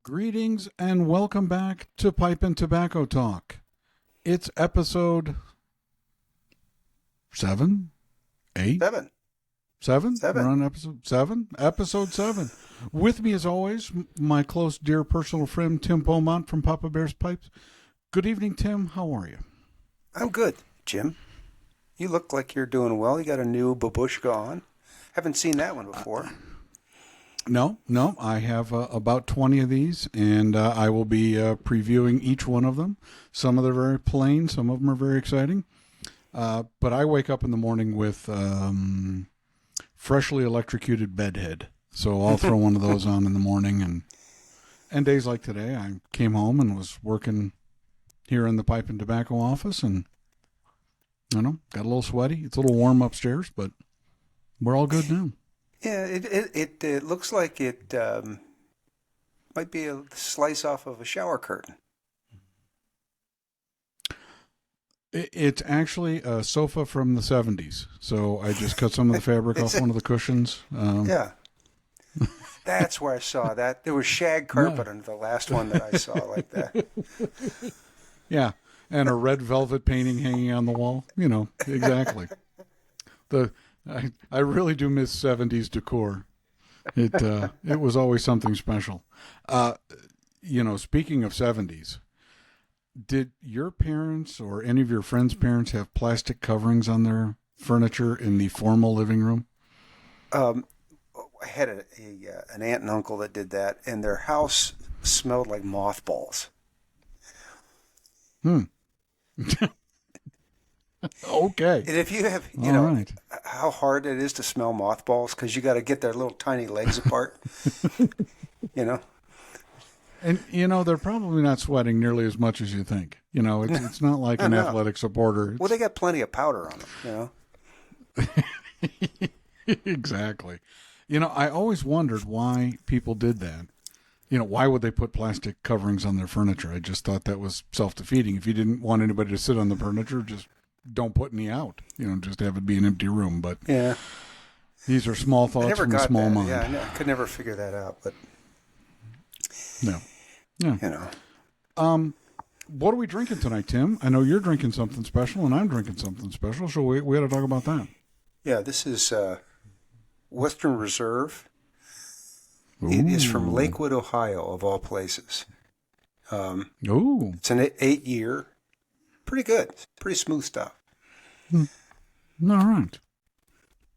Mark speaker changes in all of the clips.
Speaker 1: Greetings and welcome back to Pipe and Tobacco Talk. It's episode 7, 8?
Speaker 2: 7.
Speaker 1: 7?
Speaker 2: 7.
Speaker 1: We're on episode 7? Episode 7. With me as always, my close, dear personal friend, Tim Beaumont from PapaBear's Pipes. Good evening, Tim. How are you?
Speaker 2: I'm good, Jim. You look like you're doing well. You got a new babushka on. Haven't seen that one before.
Speaker 1: No. I have about 20 of these, and I will be previewing each one of them. Some of them are very plain. Some of them are very exciting. But I wake up in the morning with freshly electrocuted bedhead. So I'll throw one of those on in the morning. And days like today, I came home and was working here in the Pipe and Tobacco office, and got a little sweaty. It's a little warm upstairs, but we're all good now.
Speaker 2: Yeah, it looks like it might be a slice off of a shower curtain.
Speaker 1: It's actually a sofa from the 70s. So I just cut some of the fabric off one of the cushions.
Speaker 2: Yeah. That's where I saw that. There was shag carpet under the last one that I saw like that.
Speaker 1: Yeah, and a red velvet painting hanging on the wall. Exactly. I really do miss 70s decor. It was always something special. Speaking of 70s, did your parents or any of your friends' parents have plastic coverings on their furniture in the formal living room?
Speaker 2: I had an aunt and uncle that did that, and their house smelled like mothballs.
Speaker 1: Okay.
Speaker 2: And if you have,
Speaker 1: right.
Speaker 2: how hard it is to smell mothballs, because you got to get their little tiny legs apart,
Speaker 1: And, they're probably not sweating nearly as much as you think. It's not like an athletic supporter.
Speaker 2: Well, they got plenty of powder on them,
Speaker 1: Exactly. I always wondered why people did that. Why would they put plastic coverings on their furniture? I just thought that was self-defeating. If you didn't want anybody to sit on the furniture, just don't put any out. Just have it be an empty room. But
Speaker 2: yeah,
Speaker 1: these are small thoughts from a small mind.
Speaker 2: Yeah, I could never figure that out. But
Speaker 1: no, yeah. What are we drinking tonight, Tim? I know you're drinking something special, and I'm drinking something special. So we got to talk about that.
Speaker 2: Yeah, this is Western Reserve.
Speaker 1: Ooh.
Speaker 2: It is from Lakewood, Ohio, of all places.
Speaker 1: Ooh.
Speaker 2: It's an 8-year. Pretty good. Pretty smooth stuff.
Speaker 1: All right.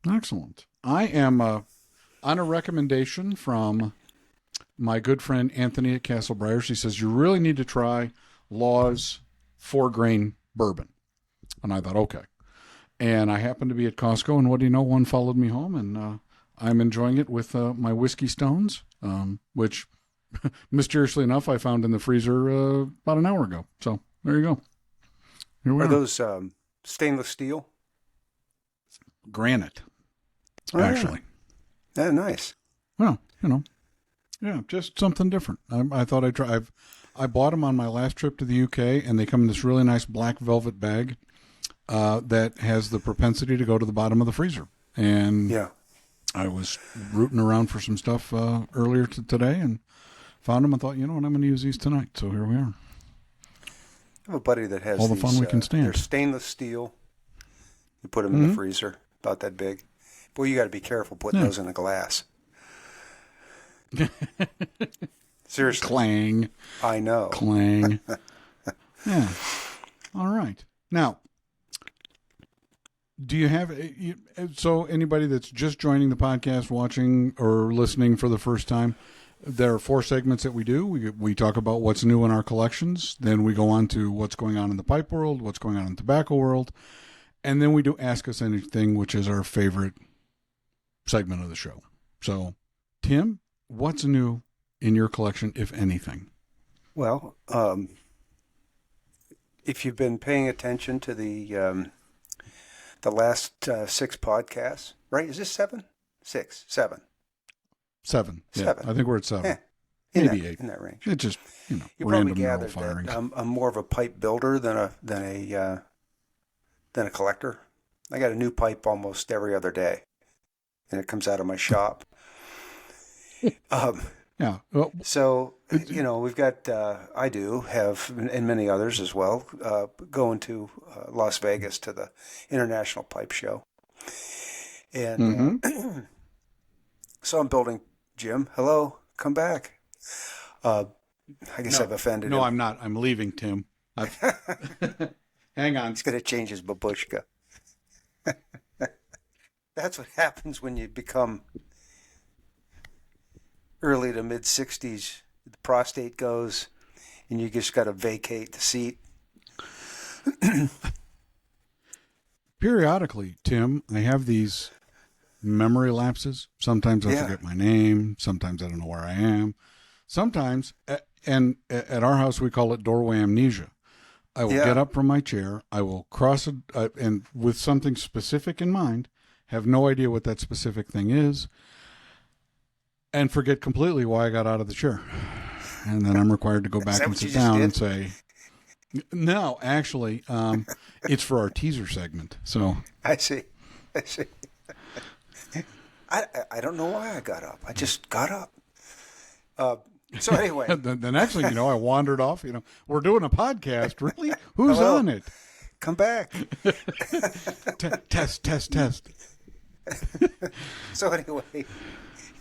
Speaker 1: Excellent. I am on a recommendation from my good friend Anthony at Castle Briars. He says, you really need to try Law's 4-grain bourbon. And I thought, okay. And I happened to be at Costco, and what do you know? One followed me home, and I'm enjoying it with my whiskey stones, which, mysteriously enough, I found in the freezer about an hour ago. So there you go. Here we are.
Speaker 2: Are those stainless steel?
Speaker 1: Granite, actually.
Speaker 2: Yeah, nice.
Speaker 1: Well, yeah, just something different. I thought I'd try. I bought them on my last trip to the UK, and they come in this really nice black velvet bag that has the propensity to go to the bottom of the freezer. And
Speaker 2: yeah.
Speaker 1: I was rooting around for some stuff earlier today and found them and thought, I'm going to use these tonight. So here we are.
Speaker 2: I have a buddy that has
Speaker 1: all the fun we can stand.
Speaker 2: They're stainless steel. You put them in the freezer, about that big. Boy, you got to be careful putting those in a glass. Seriously.
Speaker 1: Clang.
Speaker 2: I know.
Speaker 1: Clang. Yeah. All right. Now, do you have, so anybody that's just joining the podcast, watching or listening for the first time, there are 4 segments that we do. We talk about what's new in our collections. Then we go on to what's going on in the pipe world, what's going on in the tobacco world. And then we do Ask Us Anything, which is our favorite segment of the show. So, Tim, what's new in your collection, if anything?
Speaker 2: Well, if you've been paying attention to the last 6 podcasts, right? Is this 7? 6, 7.
Speaker 1: 7. Yeah,
Speaker 2: 7.
Speaker 1: I think we're at 7.
Speaker 2: Maybe
Speaker 1: 8.
Speaker 2: In that range.
Speaker 1: It just,
Speaker 2: You
Speaker 1: random
Speaker 2: probably
Speaker 1: narrow
Speaker 2: gathered
Speaker 1: firings.
Speaker 2: that I'm more of a pipe builder than a collector. I got a new pipe almost every other day, and it comes out of my shop.
Speaker 1: Yeah. Well,
Speaker 2: So, we've got, I do have, and many others as well, going to Las Vegas to the International Pipe Show. And so I'm building, Jim, hello, come back. I guess I've offended him.
Speaker 1: No, I'm not. I'm leaving, Tim. Hang on.
Speaker 2: He's going to change his babushka. That's what happens when you become early to mid 60s. The prostate goes, and you just got to vacate the seat.
Speaker 1: Periodically, Tim, I have these memory lapses. Sometimes I forget my name. Sometimes I don't know where I am. Sometimes, and at our house we call it doorway amnesia. I will get up from my chair. I will cross and with something specific in mind, have no idea what that specific thing is, and forget completely why I got out of the chair. And then I'm required to go back and sit down and say, no, actually, it's for our teaser segment. So
Speaker 2: I see. I don't know why I got up. I just got up. So anyway.
Speaker 1: The next thing you know, I wandered off. We're doing a podcast. Really? Who's on it?
Speaker 2: Come back.
Speaker 1: Test.
Speaker 2: So anyway,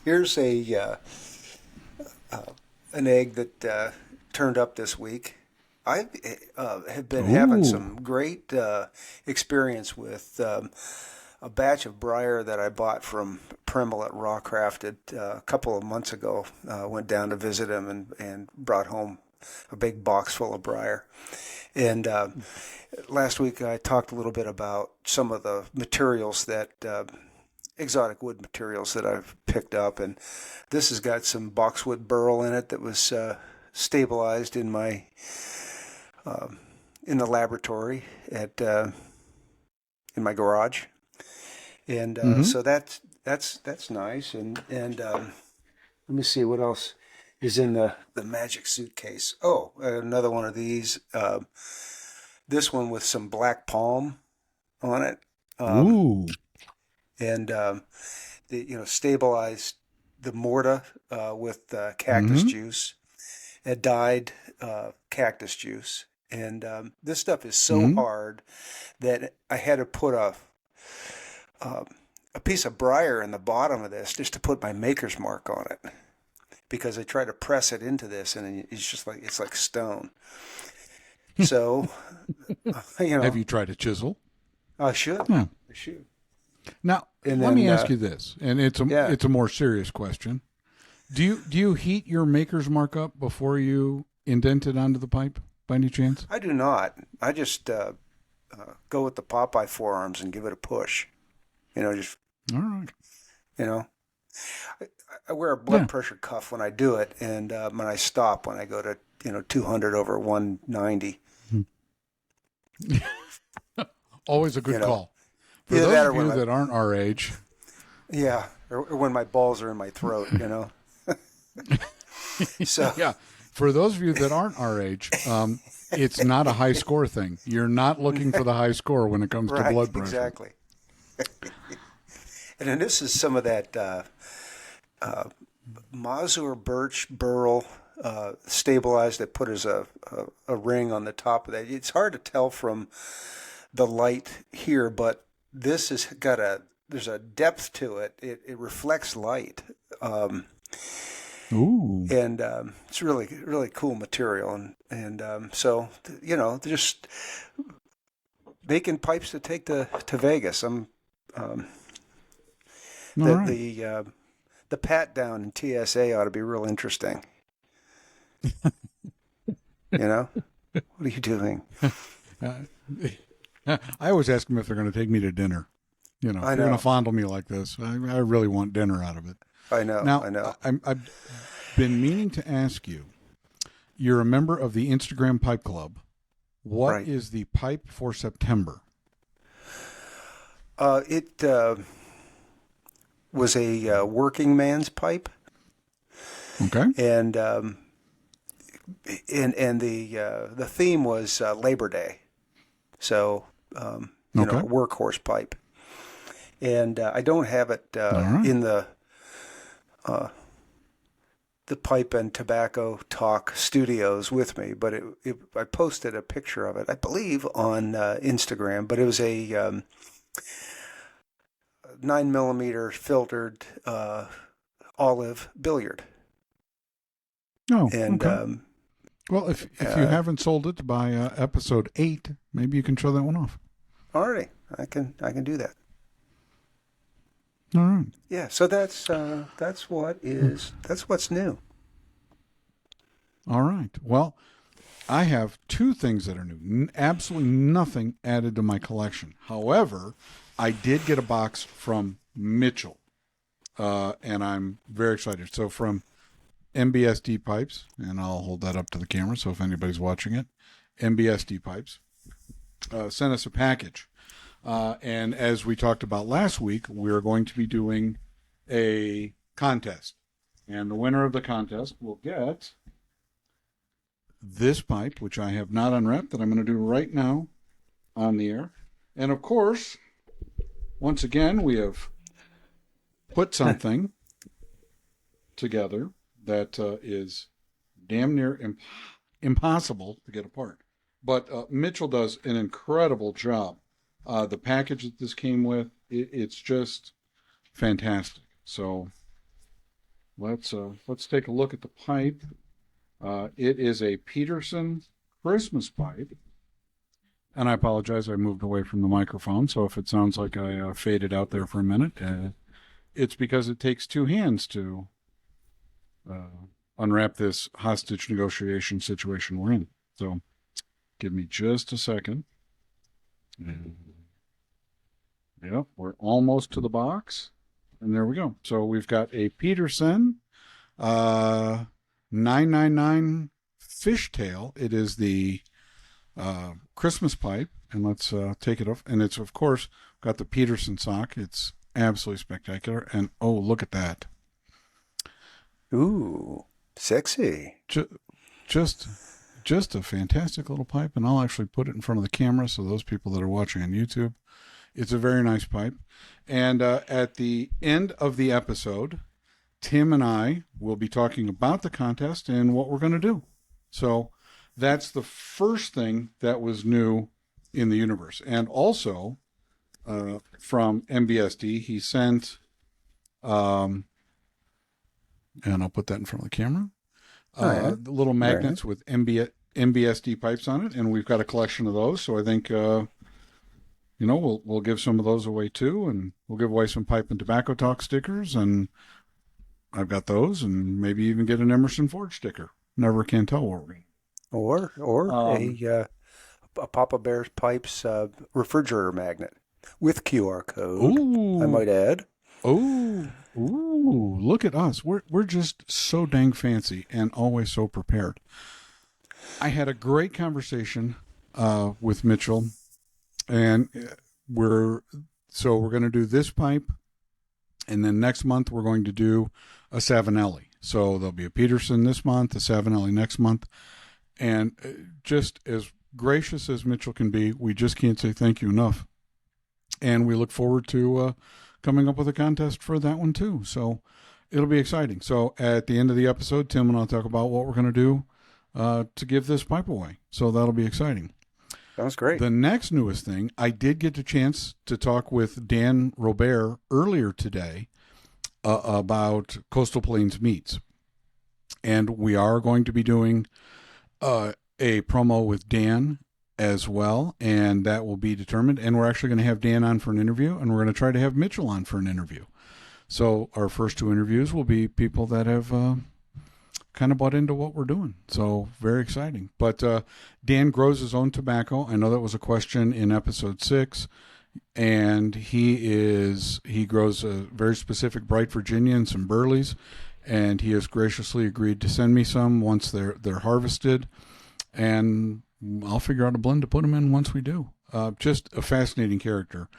Speaker 2: here's an egg that turned up this week. I have been having some great experience with a batch of briar that I bought from Primal at Raw Crafted a couple of months ago. Went down to visit him and brought home a big box full of briar. And last week I talked a little bit about some of the materials that exotic wood materials that I've picked up, and this has got some boxwood burl in it that was stabilized in my in the laboratory at in my garage, and so that's nice. And let me see what else is in the magic suitcase. Oh, another one of these. This one with some black palm on it.
Speaker 1: Ooh.
Speaker 2: And stabilized the morta with cactus juice, a dyed cactus juice, and this stuff is so hard that I had to put a piece of briar in the bottom of this just to put my maker's mark on it, because I tried to press it into this and it's like stone. So,
Speaker 1: have you tried a chisel?
Speaker 2: I should.
Speaker 1: Yeah.
Speaker 2: I should.
Speaker 1: Now, let me ask you this, and it's a more serious question. Do you heat your maker's mark up before you indent it onto the pipe, by any chance?
Speaker 2: I do not. I just go with the Popeye forearms and give it a push. Just
Speaker 1: all right.
Speaker 2: I wear a blood pressure cuff when I do it, and when I stop when I go to 200 over 190.
Speaker 1: Always a good call. For those of you that aren't our age.
Speaker 2: Yeah, or when my balls are in my throat, So
Speaker 1: yeah, for those of you that aren't our age, it's not a high score thing. You're not looking for the high score when it comes to blood pressure.
Speaker 2: Exactly. And then this is some of that Mazur birch burl stabilized that put as a ring on the top of that. It's hard to tell from the light here, but this has got there's a depth to it. It reflects light.
Speaker 1: Ooh.
Speaker 2: And it's really, really cool material. And so, just making pipes to take to Vegas. The pat down in TSA ought to be real interesting. What are you doing?
Speaker 1: I always ask them if they're going to take me to dinner. If they're going to fondle me like this, I really want dinner out of it.
Speaker 2: I know.
Speaker 1: Now,
Speaker 2: I know.
Speaker 1: I've been meaning to ask you. You're a member of the Instagram Pipe Club. What is the pipe for September?
Speaker 2: It was a working man's pipe.
Speaker 1: Okay.
Speaker 2: And the theme was Labor Day, so a workhorse pipe. And I don't have it in the the Pipe and Tobacco Talk studios with me, but I posted a picture of it, I believe, on Instagram. But it was a 9 millimeter filtered olive billiard,
Speaker 1: Oh,
Speaker 2: and
Speaker 1: okay. Well, if you haven't sold it by episode 8, maybe you can show that one off.
Speaker 2: alrighty, I can do that.
Speaker 1: All right.
Speaker 2: Yeah, so that's what's new.
Speaker 1: All right. Well, I have 2 things that are new. Absolutely nothing added to my collection. However, I did get a box from Mitchell, and I'm very excited. So from MBSD Pipes, and I'll hold that up to the camera so if anybody's watching it, MBSD Pipes sent us a package. And as we talked about last week, we're going to be doing a contest. And the winner of the contest will get this pipe, which I have not unwrapped, that I'm going to do right now on the air. And of course, once again, we have put something together that is damn near impossible to get apart. But Mitchell does an incredible job. The package that this came with, it's just fantastic. So let's take a look at the pipe. It is a Peterson Christmas pipe. And I apologize, I moved away from the microphone, so if it sounds like I faded out there for a minute, it's because it takes 2 hands to unwrap this hostage negotiation situation we're in. So give me just a second. Yep, we're almost to the box. And there we go. So we've got a Peterson 999 fishtail. It is the Christmas pipe. And let's take it off. And it's, of course, got the Peterson sock. It's absolutely spectacular. And, oh, look at that.
Speaker 2: Ooh, sexy.
Speaker 1: Just a fantastic little pipe. And I'll actually put it in front of the camera so those people that are watching on YouTube. It's a very nice pipe. And at the end of the episode, Tim and I will be talking about the contest and what we're going to do. So that's the first thing that was new in the universe. And also from MBSD, he sent, and I'll put that in front of the camera, the little magnets with MBSD pipes on it. And we've got a collection of those. So I think... we'll give some of those away too, and we'll give away some Pipe and Tobacco Talk stickers, and I've got those, and maybe even get an Emerson Forged sticker. Never can tell what we're going.
Speaker 2: Or a PapaBear Pipes refrigerator magnet with QR code.
Speaker 1: Ooh.
Speaker 2: I might add.
Speaker 1: Ooh, look at us. We're just so dang fancy and always so prepared. I had a great conversation with Mitchell. And we're going to do this pipe, and then next month we're going to do a Savinelli. So there'll be a Peterson this month, a Savinelli next month, and just as gracious as Mitchell can be, we just can't say thank you enough. And we look forward to coming up with a contest for that one too. So it'll be exciting. So at the end of the episode, Tim and I'll talk about what we're going to do to give this pipe away. So that'll be exciting.
Speaker 2: Sounds great.
Speaker 1: The next newest thing, I did get a chance to talk with Dan Robert earlier today about Coastal Plains Meats. And we are going to be doing a promo with Dan as well, and that will be determined. And we're actually going to have Dan on for an interview, and we're going to try to have Mitchell on for an interview. So our first 2 interviews will be people that have... kind of bought into what we're doing. So very exciting. But Dan grows his own tobacco. I know that was a question in episode 6. And he grows a very specific bright Virginia and some Burleys. And he has graciously agreed to send me some once they're harvested. And I'll figure out a blend to put them in once we do. Just a fascinating character.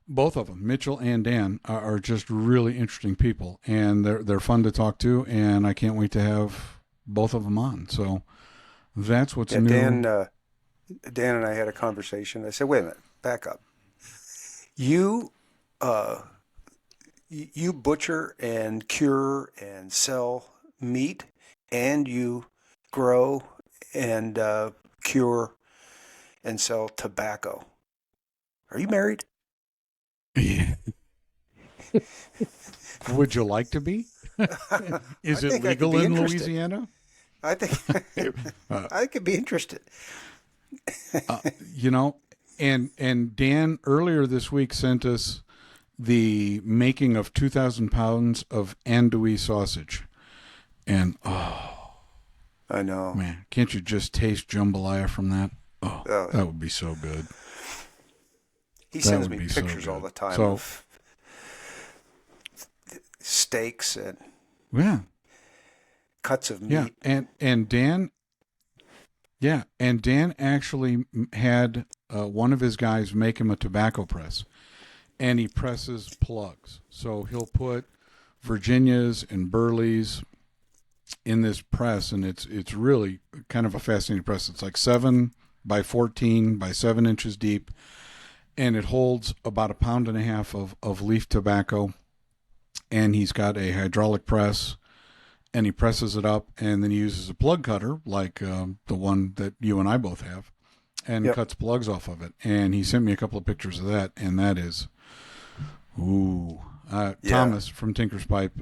Speaker 1: Both of them, Mitchell and Dan, are just really interesting people, and they're fun to talk to, and I can't wait to have both of them on. So that's what's new.
Speaker 2: Dan and I had a conversation. I said, "Wait a minute, back up. You butcher and cure and sell meat and you grow and cure and sell tobacco. Are you married?
Speaker 1: Yeah. Would you like to be? Is it legal in Louisiana?
Speaker 2: I think I could be interested.
Speaker 1: You know, and Dan earlier this week sent us the making of 2,000 pounds of andouille sausage. And,
Speaker 2: I know.
Speaker 1: man, can't you just taste jambalaya from that? Oh, that would be so good.
Speaker 2: He sends me pictures all the time of steaks and cuts of meat.
Speaker 1: Yeah, and Dan, and Dan actually had one of his guys make him a tobacco press, and he presses plugs. So he'll put Virginias and Burleys in this press, and it's really kind of a fascinating press. It's like 7 by 14 by 7 inches deep, and it holds about 1.5 pounds of leaf tobacco. And he's got a hydraulic press, and he presses it up, and then he uses a plug cutter like the one that you and I both have, and cuts plugs off of it. And he sent me a couple of pictures of that, and that is, Thomas from Tinker's Pipe.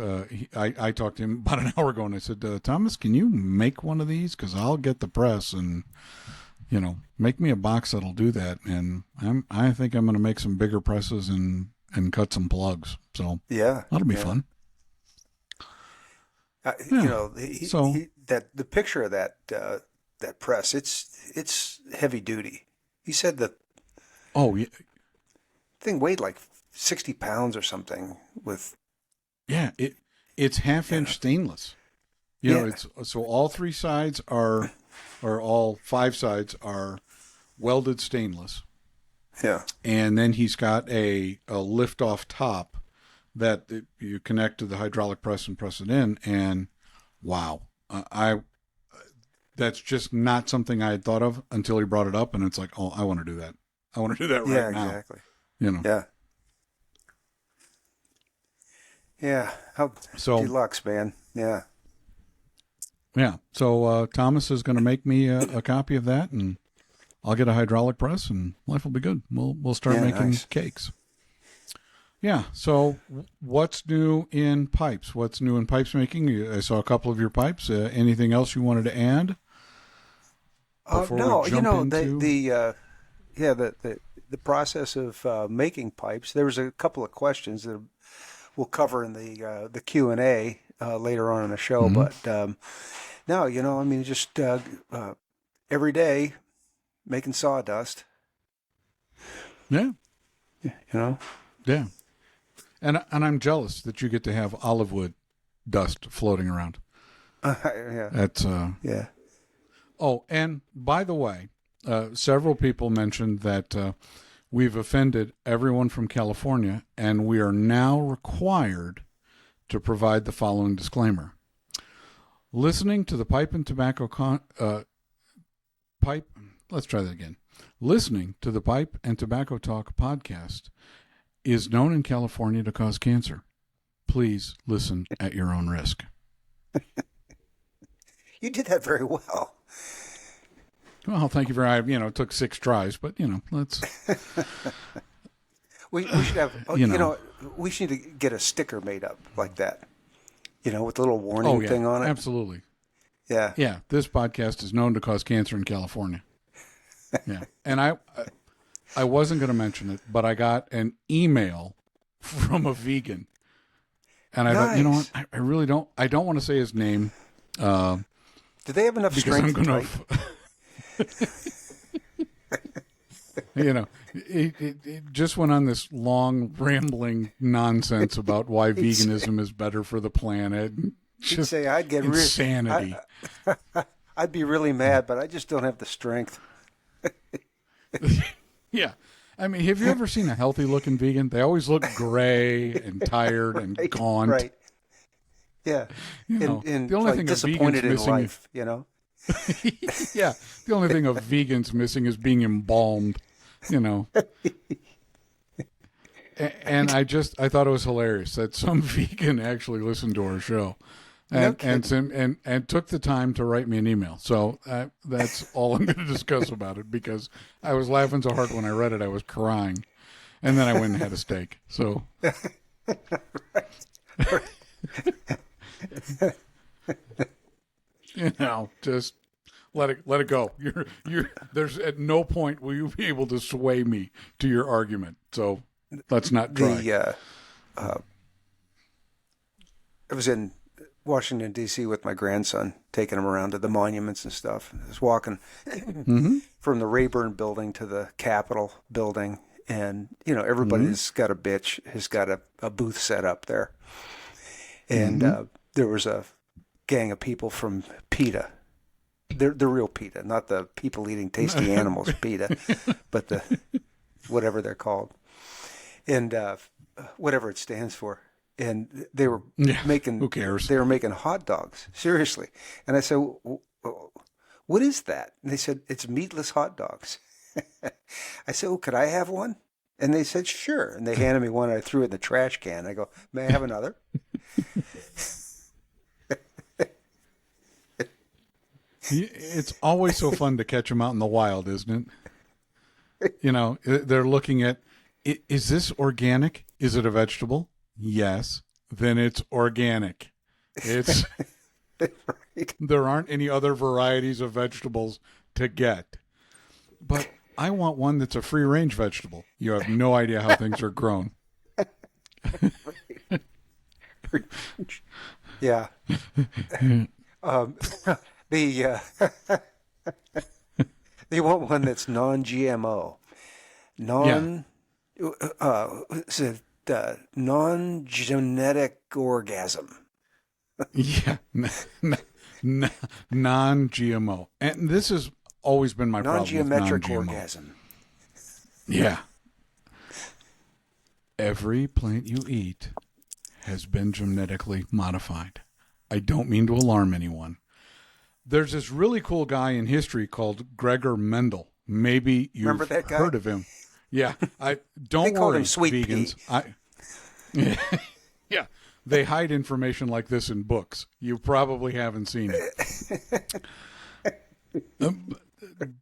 Speaker 1: I talked to him about an hour ago, and I said, Thomas, can you make one of these? Because I'll get the press and, make me a box that'll do that. And I think I'm going to make some bigger presses and cut some plugs. So that'll be fun.
Speaker 2: The picture of that press, it's heavy duty. He said the thing weighed like 60 pounds or something.
Speaker 1: It's half-inch stainless. It's so all 3 sides are, or all 5 sides are welded stainless.
Speaker 2: Yeah. And
Speaker 1: then he's got a lift-off top that you connect to the hydraulic press and press it in. And wow, that's just not something I had thought of until he brought it up. And it's like, oh, I want to do that. I want to do that right now.
Speaker 2: Exactly.
Speaker 1: Yeah.
Speaker 2: Yeah. Deluxe, man. Yeah.
Speaker 1: Yeah. So Thomas is going to make me a copy of that, and I'll get a hydraulic press, and life will be good. We'll start making cakes. Yeah. So what's new in pipes? What's new in pipes making? I saw a couple of your pipes. Anything else you wanted to add?
Speaker 2: No. The process of making pipes. There was a couple of questions that we'll cover in the Q&A later on in the show. Mm-hmm. But no, just every day making sawdust.
Speaker 1: Yeah.
Speaker 2: Yeah.
Speaker 1: And I'm jealous that you get to have olive wood dust floating around.
Speaker 2: Yeah.
Speaker 1: That's
Speaker 2: yeah.
Speaker 1: Oh, and by the way, several people mentioned that we've offended everyone from California, and we are now required to provide the following disclaimer. Listening to the Pipe and Tobacco Listening to the Pipe and Tobacco Talk podcast is known in California to cause cancer. Please listen at your own risk.
Speaker 2: You did that very well.
Speaker 1: Well, thank you very much. It took 6 tries, but, let's...
Speaker 2: we should have, we should need to get a sticker made up like that, with a little warning thing on it.
Speaker 1: Absolutely.
Speaker 2: Yeah.
Speaker 1: Yeah, this podcast is known to cause cancer in California. Yeah. And I wasn't going to mention it, but I got an email from a vegan. And I thought, you know what? I really don't want to say his name.
Speaker 2: Do they have enough strength to type?
Speaker 1: It just went on this long, rambling nonsense about why veganism is better for the planet.
Speaker 2: He'd say, I'd get
Speaker 1: insanity.
Speaker 2: I'd be really mad, but I just don't have the strength.
Speaker 1: Yeah. Have you ever seen a healthy-looking vegan? They always look gray and tired and gaunt.
Speaker 2: Right. Yeah. And the only thing disappointed in life,
Speaker 1: Yeah. The only thing a vegan's missing is being embalmed, And I thought it was hilarious that some vegan actually listened to our show.
Speaker 2: No
Speaker 1: and took the time to write me an email. So that's all I'm going to discuss about it, because I was laughing so hard when I read it I was crying, and then I went and had a steak. So, just let it go. There's at no point will you be able to sway me to your argument. So let's not try.
Speaker 2: I was in Washington, D.C. with my grandson, taking him around to the monuments and stuff. I was walking from the Rayburn building to the Capitol building, and, everybody's got a bitch, has got a booth set up there. And there was a gang of people from PETA. The real PETA, not the people eating tasty animals PETA, but the whatever they're called. And whatever it stands for. And they were making,
Speaker 1: who cares?
Speaker 2: They were making hot dogs, seriously. And I said, what is that? And they said, it's meatless hot dogs. I said, could I have one? And they said, sure. And they handed me one. I threw it in the trash can. I go, may I have another?
Speaker 1: It's always so fun to catch them out in the wild, isn't it? They're looking at, is this organic? Is it a vegetable? Yes. Then it's organic. It's right. There aren't any other varieties of vegetables to get. But I want one that's a free-range vegetable. You have no idea how things are grown.
Speaker 2: Yeah. They want one that's non-GMO, non-genetic orgasm.
Speaker 1: Yeah, non-GMO, and this has always been my problem.
Speaker 2: Non-geometric orgasm.
Speaker 1: Yeah. Every plant you eat has been genetically modified. I don't mean to alarm anyone. There's this really cool guy in history called Gregor Mendel. Maybe you've heard of him. Yeah, don't worry,
Speaker 2: him Sweet
Speaker 1: vegans. Yeah, they hide information like this in books. You probably haven't seen it.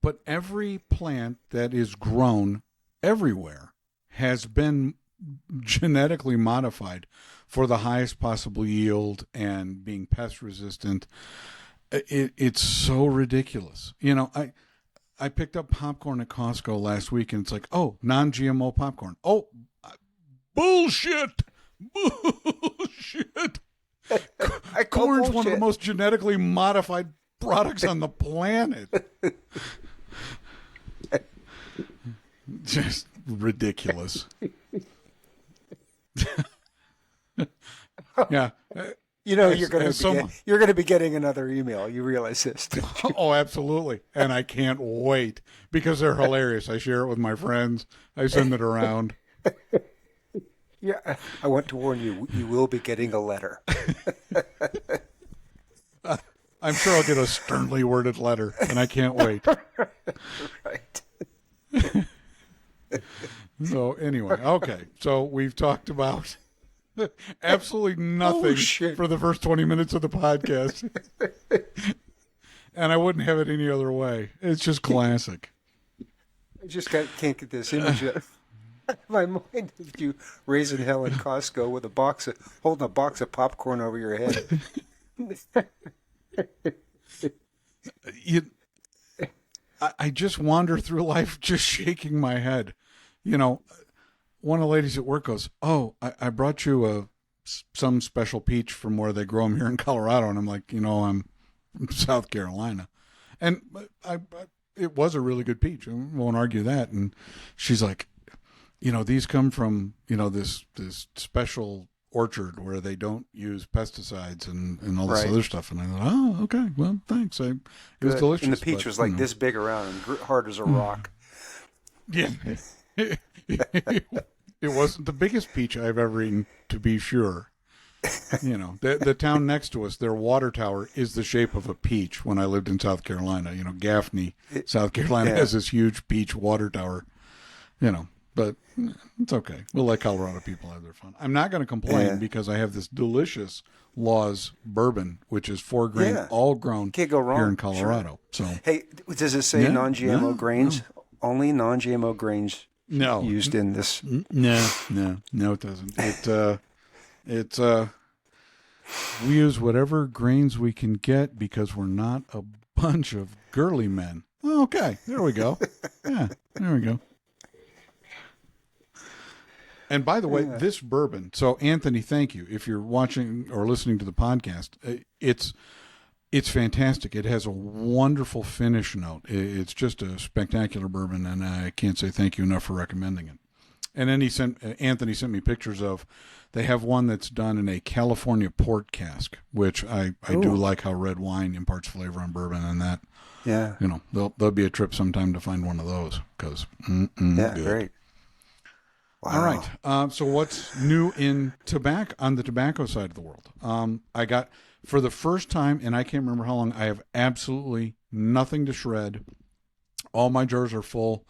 Speaker 1: But every plant that is grown everywhere has been genetically modified for the highest possible yield and being pest resistant. It's so ridiculous. I picked up popcorn at Costco last week, and it's like, non-GMO popcorn. Bullshit! Bullshit! Corn's one of the most genetically modified products on the planet. Just ridiculous. Yeah.
Speaker 2: You're going to be getting another email. You realize this?
Speaker 1: Oh, absolutely. And I can't wait because they're hilarious. I share it with my friends. I send it around.
Speaker 2: Yeah, I want to warn you, you will be getting a letter.
Speaker 1: I'm sure I'll get a sternly worded letter, and I can't wait.
Speaker 2: Right.
Speaker 1: So anyway, okay. So we've talked about absolutely nothing for the first 20 minutes of the podcast. And I wouldn't have it any other way. It's just classic.
Speaker 2: I just can't get this image out of my mind of you raising hell in Costco with holding a box of popcorn over your head.
Speaker 1: I just wander through life just shaking my head. One of the ladies at work goes, I brought you some special peach from where they grow them here in Colorado. And I'm like, I'm from South Carolina. And it was a really good peach. I won't argue that. And she's like, these come from, this special orchard where they don't use pesticides and all this other stuff. And I thought, okay, well, thanks. It was delicious.
Speaker 2: And the peach was like this big around and hard as a rock.
Speaker 1: Yeah. It wasn't the biggest peach I've ever eaten, to be sure. The town next to us, their water tower is the shape of a peach. When I lived in South Carolina, Gaffney, South Carolina has this huge peach water tower. But it's okay. We'll let Colorado people have their fun. I'm not going to complain because I have this delicious Laws bourbon, which is 4 grain,
Speaker 2: Yeah.
Speaker 1: all grown
Speaker 2: Can't go wrong.
Speaker 1: here in Colorado. So
Speaker 2: Hey, does it say
Speaker 1: Yeah,
Speaker 2: non-GMO
Speaker 1: no,
Speaker 2: grains? Only non-GMO grains
Speaker 1: no,
Speaker 2: used in this.
Speaker 1: no, it doesn't. We use whatever grains we can get because we're not a bunch of girly men. Okay, there we go. Yeah, there we go. And by the way, this bourbon. So, Anthony, thank you. If you're watching or listening to the podcast, it's fantastic. It has a wonderful finish note. It's just a spectacular bourbon, and I can't say thank you enough for recommending it. And then Anthony sent me pictures of. They have one that's done in a California port cask, which I do like how red wine imparts flavor on bourbon, and that.
Speaker 2: Yeah.
Speaker 1: There'll be a trip sometime to find one of those because
Speaker 2: Yeah,
Speaker 1: good.
Speaker 2: great. Wow.
Speaker 1: All right. So what's new in tobacco on the tobacco side of the world? I got for the first time, and I can't remember how long. I have absolutely nothing to shred. All my jars are full.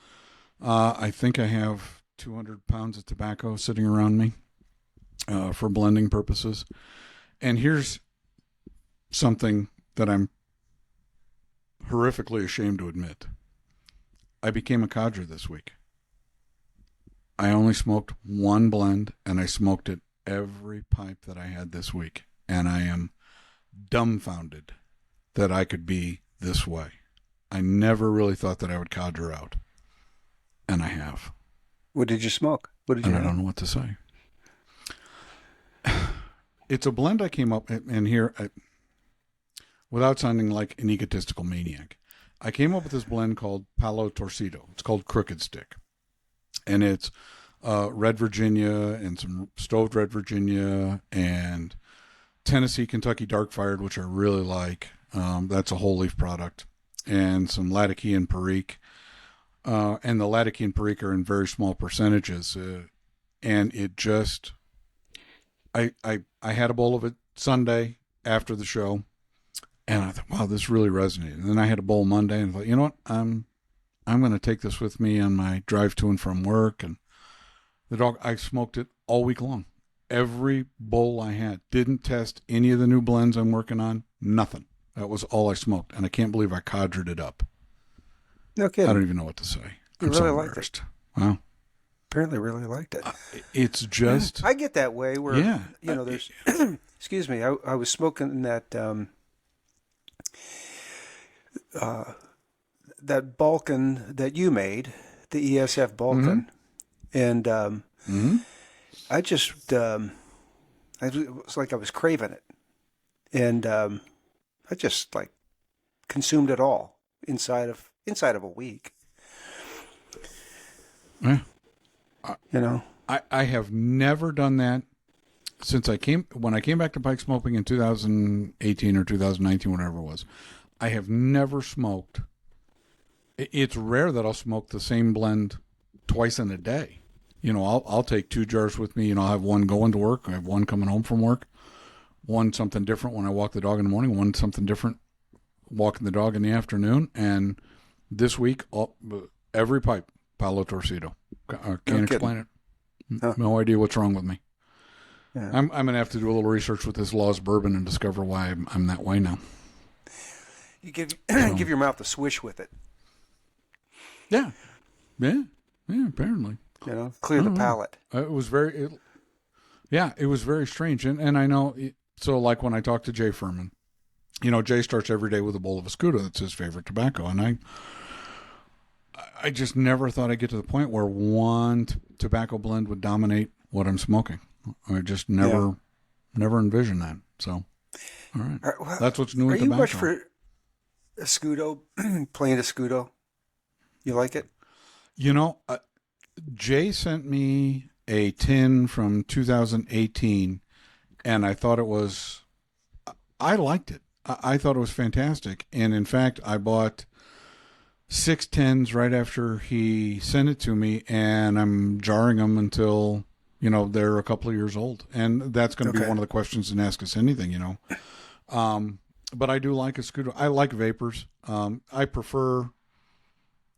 Speaker 1: I think I have 200 pounds of tobacco sitting around me for blending purposes. And here's something that I'm horrifically ashamed to admit. I became a codger this week. I only smoked one blend, and I smoked it every pipe that I had this week. And I am dumbfounded that I could be this way. I never really thought that I would codger out. And I have.
Speaker 2: What did you smoke? What did you
Speaker 1: And I don't know what to say. It's a blend I came up, and here, without sounding like an egotistical maniac, I came up with this blend called Palo Torcido. It's called Crooked Stick. And it's Red Virginia and some stoved Red Virginia and Tennessee, Kentucky Dark Fired, which I really like. That's a whole leaf product. And some Latakia and Perique. And the Latakia and Perique are in very small percentages. And it just... I had a bowl of it Sunday after the show. And I thought, wow, this really resonated. And then I had a bowl Monday and I thought, you know what? I'm going to take this with me on my drive to and from work. And I smoked it all week long. Every bowl I had. Didn't test any of the new blends I'm working on. Nothing. That was all I smoked. And I can't believe I codgered it up.
Speaker 2: No kidding.
Speaker 1: I don't even know what to say.
Speaker 2: You
Speaker 1: I'm
Speaker 2: really
Speaker 1: so
Speaker 2: liked
Speaker 1: embarrassed.
Speaker 2: it.
Speaker 1: Wow.
Speaker 2: Apparently really liked it.
Speaker 1: It's just...
Speaker 2: I get that way where,
Speaker 1: Yeah.
Speaker 2: There's... excuse me. I was smoking that... that Balkan that you made, the ESF Balkan, and I just it was like I was craving it, and I just like consumed it all inside of a week.
Speaker 1: Yeah. I have never done that since when I came back to pipe smoking in 2018 or 2019, whatever it was. I have never smoked. It's rare that I'll smoke the same blend twice in a day. I'll take 2 jars with me. I'll have one going to work. I have one coming home from work. One something different when I walk the dog in the morning. One something different walking the dog in the afternoon. And this week, every pipe, Palo Torcido. Can't explain it.
Speaker 2: Huh.
Speaker 1: No idea what's wrong with me.
Speaker 2: Yeah.
Speaker 1: I'm going to have to do a little research with this Laws bourbon and discover why I'm that way now.
Speaker 2: You give your mouth a swish with it.
Speaker 1: Yeah. Apparently.
Speaker 2: Clear the palate.
Speaker 1: It was very strange. And I know, so like when I talk to Jay Furman, Jay starts every day with a bowl of Escudo. That's his favorite tobacco. And I just never thought I'd get to the point where one tobacco blend would dominate what I'm smoking. I just never envisioned that. So, all right.
Speaker 2: Well,
Speaker 1: that's what's new in
Speaker 2: tobacco. Are you
Speaker 1: tobacco.
Speaker 2: much for Escudo, plain Escudo? You like it?
Speaker 1: Jay sent me a tin from 2018, and I thought I liked it. I thought it was fantastic. And in fact, I bought 6 tins right after he sent it to me, and I'm jarring them until, they're a couple of years old. And that's going to be one of the questions in Ask Us Anything, But I do like Escudo. I like vapors. I prefer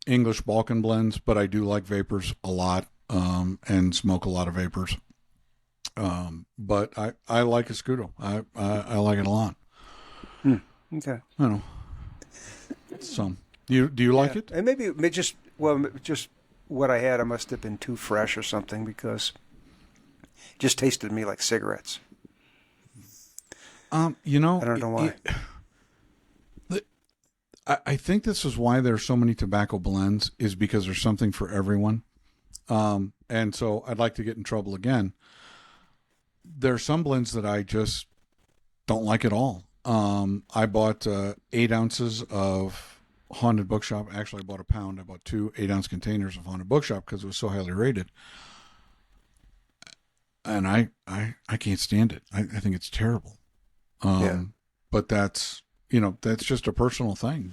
Speaker 1: English Balkan blends, but I do like vapors a lot, and smoke a lot of vapors. But I like Escudo. I like it a lot.
Speaker 2: Okay.
Speaker 1: I don't know. So do you like it?
Speaker 2: And maybe just what I had, I must have been too fresh or something because it just tasted to me like cigarettes.
Speaker 1: You know,
Speaker 2: I don't know why.
Speaker 1: I think this is why there's so many tobacco blends is because there's something for everyone. And so I'd like to get in trouble again. There are some blends that I just don't like at all. I bought 8 ounces of Haunted Bookshop. Actually, I bought a pound. I bought 2 8-ounce containers of Haunted Bookshop because it was so highly rated. And I can't stand it. I think it's terrible. But that's just a personal thing.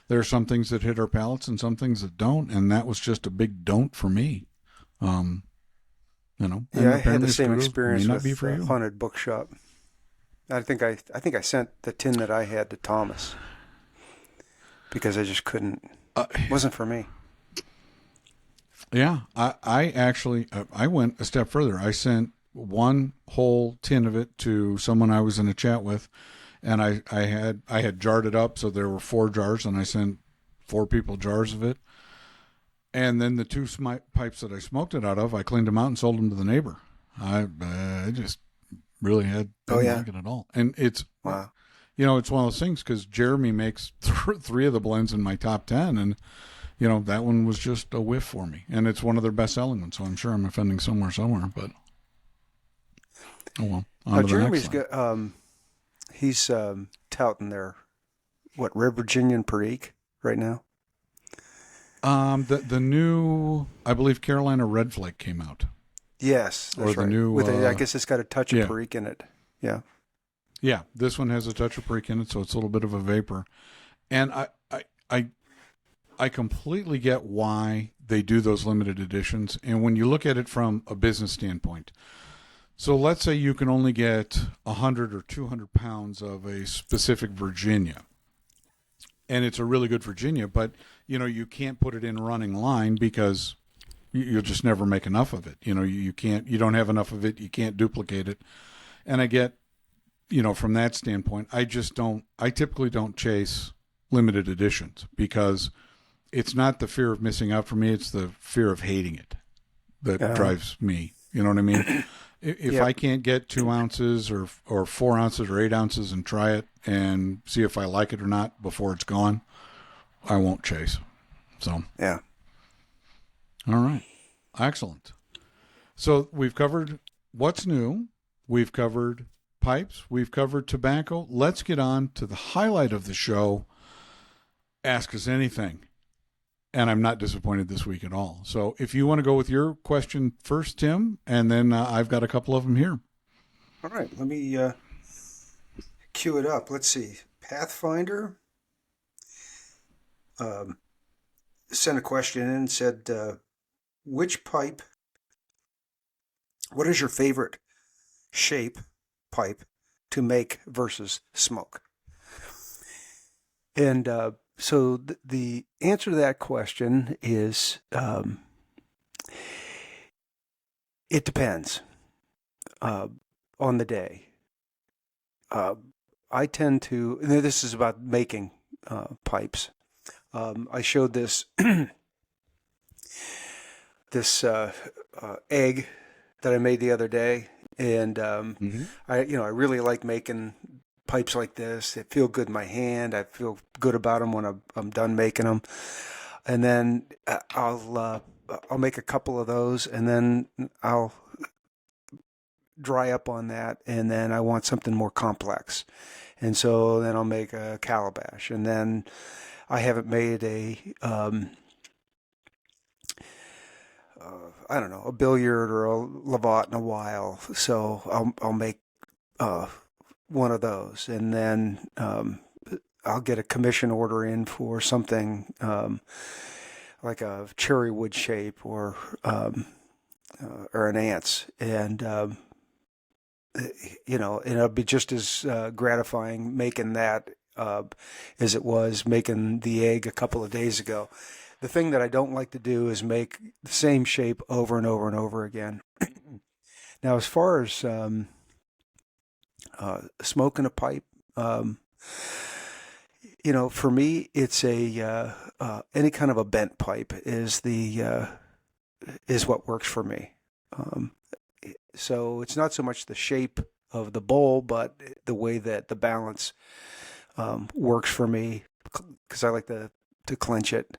Speaker 1: There are some things that hit our palates and some things that don't, and that was just a big don't for me. And
Speaker 2: I had the same
Speaker 1: Escudos
Speaker 2: experience
Speaker 1: may not be for
Speaker 2: with
Speaker 1: you.
Speaker 2: Haunted Bookshop. I think I sent the tin that I had to Thomas because I just couldn't. It wasn't for me.
Speaker 1: Yeah, I actually I went a step further. I sent one whole tin of it to someone I was in a chat with, and I had jarred it up, so there were 4 jars, and I sent 4 people jars of it. And then the 2 pipes that I smoked it out of, I cleaned them out and sold them to the neighbor. I just really didn't like it at all. And it's
Speaker 2: Wow.
Speaker 1: it's one of those things because Jeremy makes 3 of the blends in my top 10, and that one was just a whiff for me, and it's one of their best-selling ones. So I'm sure I'm offending somewhere, but oh well. On to the
Speaker 2: Jeremy's
Speaker 1: next one.
Speaker 2: he's touting their Red Virginian Perique right now.
Speaker 1: The new, I believe, Carolina Red Flake came out.
Speaker 2: Yes, that's
Speaker 1: or the
Speaker 2: right.
Speaker 1: new.
Speaker 2: I guess it's got a touch of Perique in it. Yeah.
Speaker 1: Yeah, this one has a touch of Perique in it, so it's a little bit of a vapor. And I completely get why they do those limited editions. And when you look at it from a business standpoint, so let's say you can only get 100 or 200 pounds of a specific Virginia, and it's a really good Virginia, but you can't put it in running line because you'll just never make enough of it. You don't have enough of it. You can't duplicate it. And I get, from that standpoint, I typically don't chase limited editions because it's not the fear of missing out for me. It's the fear of hating it that drives me. You know what I mean? If I can't get 2 ounces or 4 ounces or 8 ounces and try it and see if I like it or not before it's gone, I won't chase. So,
Speaker 2: yeah.
Speaker 1: All right. Excellent. So we've covered what's new. We've covered pipes. We've covered tobacco. Let's get on to the highlight of the show. Ask us anything. And I'm not disappointed this week at all. So if you want to go with your question first, Tim, and then I've got a couple of them here.
Speaker 2: All right. Let me cue it up. Let's see. Pathfinder sent a question in and said, what is your favorite shape pipe to make versus smoke? And so the answer to that question is it depends on the day. I tend to, and this is about making pipes. I showed this egg that I made the other day, and I really like making pipes like this. They feel good in my hand. I feel good about them when I'm done making them. And then I'll make a couple of those, and then I'll dry up on that, and then I want something more complex. And so then I'll make a calabash, and then I haven't made a a billiard or a lavatte in a while, so I'll make one of those, and then I'll get a commission order in for something like a cherry wood shape or an ants, and and it'll be just as gratifying making that as it was making the egg a couple of days ago. The thing that I don't like to do is make the same shape over and over and over again. Now, as far as smoking a pipe, for me, it's any kind of a bent pipe is what works for me. Um, so it's not so much the shape of the bowl, but the way that the balance works for me, because I like to clench it.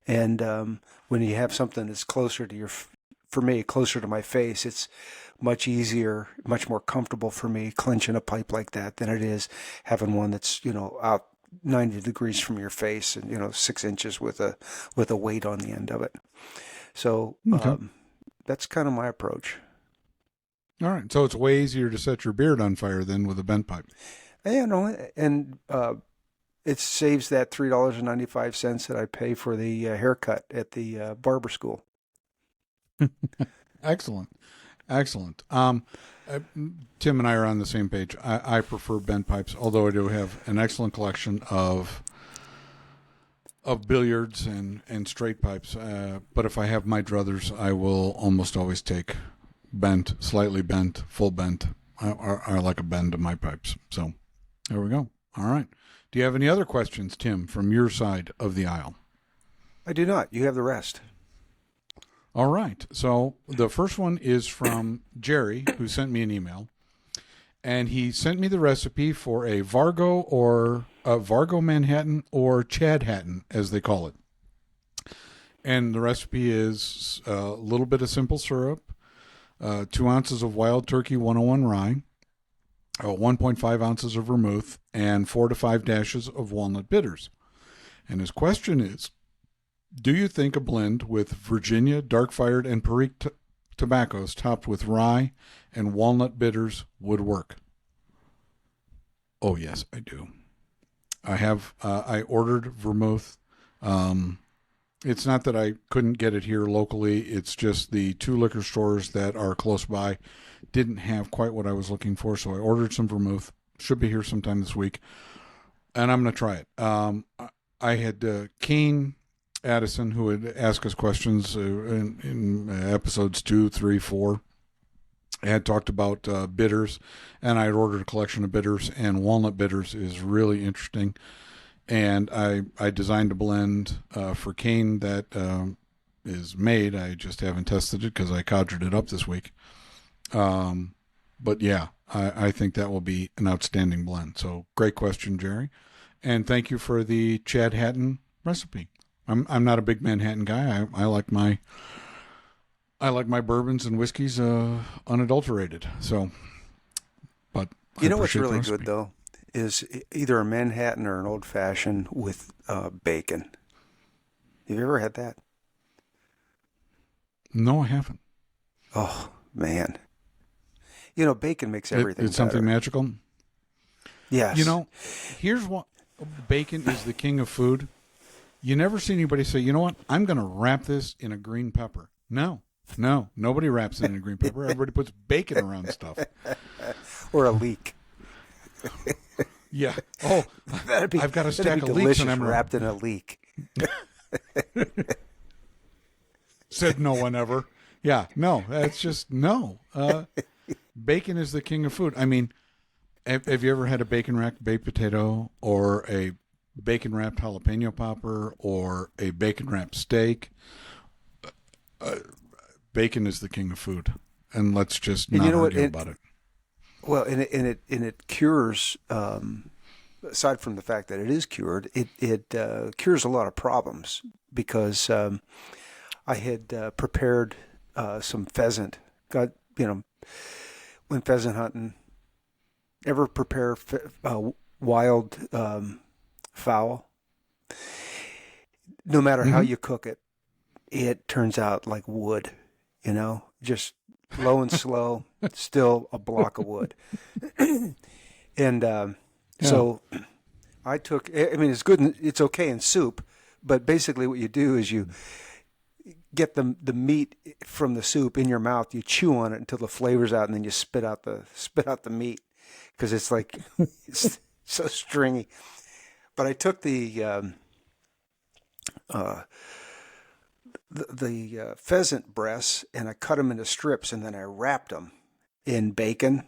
Speaker 2: And when you have something that's closer to for me, closer to my face, it's much easier, much more comfortable for me clenching a pipe like that than it is having one that's out 90 degrees from your face and 6 inches with a weight on the end of it. So
Speaker 1: Okay.
Speaker 2: that's kind of my approach.
Speaker 1: All right. So it's way easier to set your beard on fire than with a bent pipe.
Speaker 2: And it saves that $3.95 that I pay for the haircut at the barber school.
Speaker 1: Excellent. Excellent. Tim and I are on the same page. I prefer bent pipes, although I do have an excellent collection of billiards and straight pipes. But if I have my druthers, I will almost always take bent, slightly bent, full bent. I like a bend to my pipes. So there we go. All right. Do you have any other questions, Tim, from your side of the aisle?
Speaker 2: I do not. You have the rest.
Speaker 1: All right. So the first one is from Jerry, who sent me an email. And he sent me the recipe for a Vargo Manhattan, or Chad Hatton, as they call it. And the recipe is a little bit of simple syrup, 2 ounces of Wild Turkey 101 rye, 1.5 ounces of vermouth, and 4 to 5 dashes of walnut bitters. And his question is, do you think a blend with Virginia, dark-fired, and Perique tobaccos topped with rye and walnut bitters would work? Oh, yes, I do. I ordered vermouth. It's not that I couldn't get it here locally. It's just the 2 liquor stores that are close by didn't have quite what I was looking for, so I ordered some vermouth. Should be here sometime this week, and I'm going to try it. I had Kane Addison, who would ask us questions in episodes 2, 3, 4. I had talked about bitters, and I had ordered a collection of bitters, and walnut bitters is really interesting. And I designed a blend for Kane that is made. I just haven't tested it because I conjured it up this week. But yeah, I think that will be an outstanding blend. So great question, Jerry. And thank you for the Chad Hatton recipe. I'm not a big Manhattan guy. I like my bourbons and whiskeys unadulterated. So, but
Speaker 2: You know what's really good though is either a Manhattan or an old fashioned with bacon. Have you ever had that?
Speaker 1: No, I haven't.
Speaker 2: Oh man, bacon makes everything.
Speaker 1: It's something magical.
Speaker 2: Yes.
Speaker 1: Here's what: bacon is the king of food. You never see anybody say, you know what, I'm going to wrap this in a green pepper. No, nobody wraps it in a green pepper. Everybody puts bacon around stuff.
Speaker 2: Or a leek.
Speaker 1: Yeah. Oh, I've got a stack of leeks and I'm
Speaker 2: wrapped in a leek.
Speaker 1: Said no one ever. Yeah, no, that's just no. Bacon is the king of food. I mean, have you ever had a bacon wrapped baked potato, or a bacon wrapped jalapeno popper, or a bacon wrapped steak? Bacon is the king of food, and let's just not argue about it.
Speaker 2: Well, and it cures. Aside from the fact that it is cured, it cures a lot of problems, because I had prepared some pheasant. Went pheasant hunting. Ever prepare wild fowl? No matter how you cook it, it turns out like wood. Just low and slow, still a block of wood. And so I took. I mean, it's good. It's okay in soup, but basically, what you do is you get the meat from the soup in your mouth. You chew on it until the flavor's out, and then you spit out the meat, because it's like it's so stringy. But I took the pheasant breasts and I cut them into strips, and then I wrapped them, in bacon,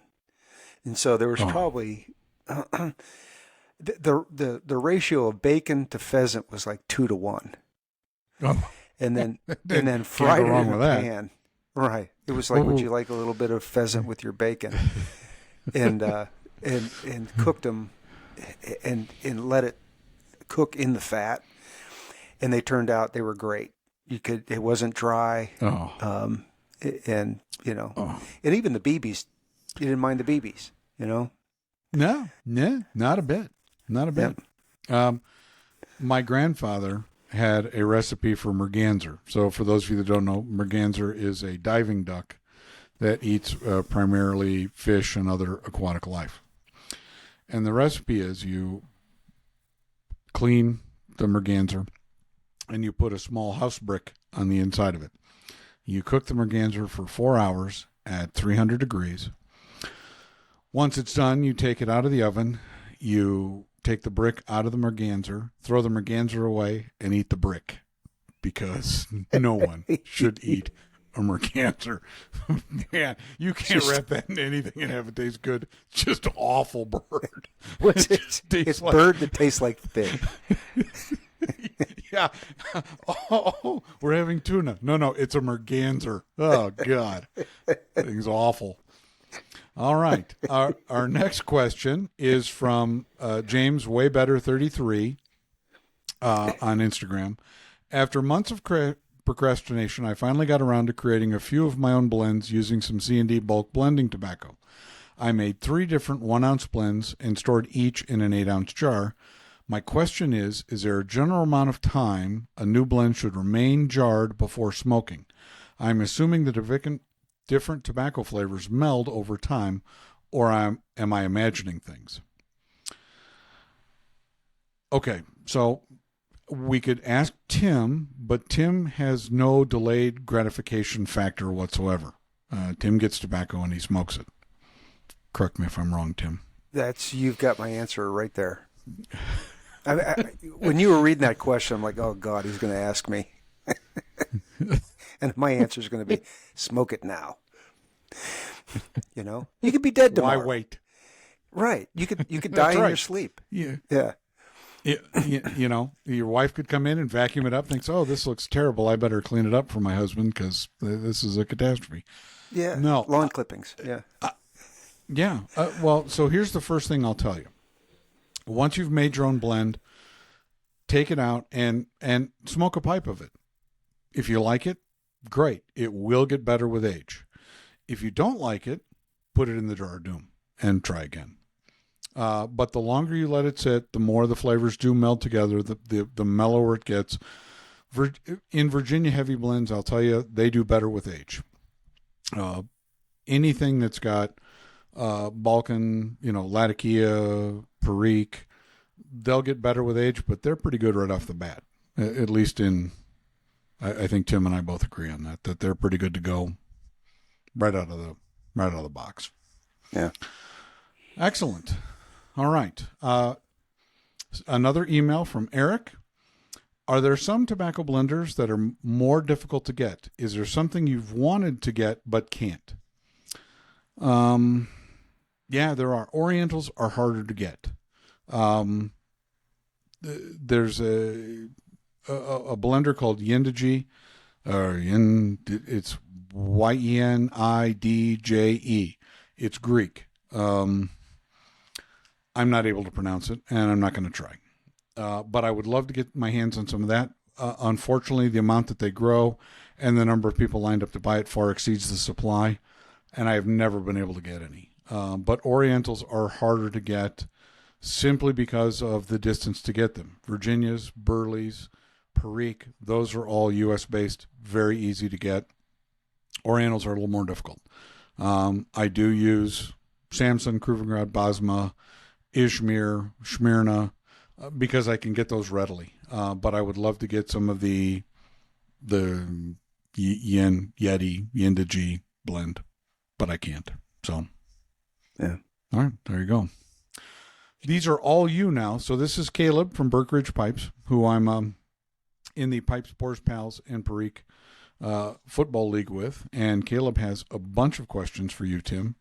Speaker 2: and so there was probably the ratio of bacon to pheasant was like 2-1.
Speaker 1: Oh,
Speaker 2: and then fried it in a
Speaker 1: that.
Speaker 2: pan. Right. It was like, would you like a little bit of pheasant with your bacon? And cooked them and let it cook in the fat. And they turned out they were great. It wasn't dry.
Speaker 1: Oh.
Speaker 2: And even the BBs, you didn't mind the BBs,
Speaker 1: No, not a bit. Not a bit. Yep. My grandfather had a recipe for merganser. So for those of you that don't know, merganser is a diving duck that eats primarily fish and other aquatic life. And the recipe is you clean the merganser and you put a small house brick on the inside of it. You cook the merganser for 4 hours at 300 degrees. Once it's done, you take it out of the oven. You take the brick out of the merganser, throw the merganser away, and eat the brick, because no one should eat a merganser. Man, you can't wrap that in anything and have it taste good. It's just awful bird.
Speaker 2: It's like bird that tastes like fish.
Speaker 1: Yeah. Oh, we're having tuna. No, it's a merganser. Oh, God. Thing's awful. All right. Our next question is from James Waybetter33 on Instagram. After months of procrastination, I finally got around to creating a few of my own blends using some C&D bulk blending tobacco. I made 3 different 1-ounce blends and stored each in an 8-ounce jar. My question is there a general amount of time a new blend should remain jarred before smoking? I'm assuming the different tobacco flavors meld over time, or am I imagining things? Okay, so we could ask Tim, but Tim has no delayed gratification factor whatsoever. Tim gets tobacco and he smokes it. Correct me if I'm wrong, Tim.
Speaker 2: You've got my answer right there. When you were reading that question, I'm like, oh, God, he's going to ask me. And my answer is going to be, smoke it now. You could be dead tomorrow.
Speaker 1: Why wait?
Speaker 2: Right. You could die in your sleep.
Speaker 1: Yeah.
Speaker 2: Yeah.
Speaker 1: Your wife could come in and vacuum it up, thinks, oh, this looks terrible. I better clean it up for my husband because this is a catastrophe.
Speaker 2: Yeah.
Speaker 1: No.
Speaker 2: Lawn clippings. Yeah.
Speaker 1: Yeah. So here's the first thing I'll tell you. Once you've made your own blend, take it out and smoke a pipe of it. If you like it, great. It will get better with age. If you don't like it, put it in the jar of doom and try again. But the longer you let it sit, the more the flavors do meld together, the mellower it gets. In Virginia heavy blends, I'll tell you, they do better with age. Anything that's got Balkan, Latakia, Perique, they'll get better with age, but they're pretty good right off the bat. At least I think Tim and I both agree on that they're pretty good to go right out of the box.
Speaker 2: Yeah.
Speaker 1: Excellent. All right. Another email from Eric. Are there some tobacco blenders that are more difficult to get? Is there something you've wanted to get but can't? Yeah, there are. Orientals are harder to get. There's a blender called Yendije, it's Yenidje. It's Greek. I'm not able to pronounce it, and I'm not going to try. But I would love to get my hands on some of that. Unfortunately, the amount that they grow and the number of people lined up to buy it far exceeds the supply, and I have never been able to get any. But Orientals are harder to get simply because of the distance to get them. Virginias, Burleys, Perique, those are all U.S.-based, very easy to get. Orientals are a little more difficult. I do use Samson, Kruvingrad, Basma, Izmir, Smyrna, because I can get those readily. But I would love to get some of the Yendije blend, but I can't. So,
Speaker 2: yeah.
Speaker 1: All right, there you go. These are all you now. So this is Caleb from Berkridge Pipes, who I'm in the Pipes, Pours, Pals, and Perique football league with, and Caleb has a bunch of questions for you, Tim.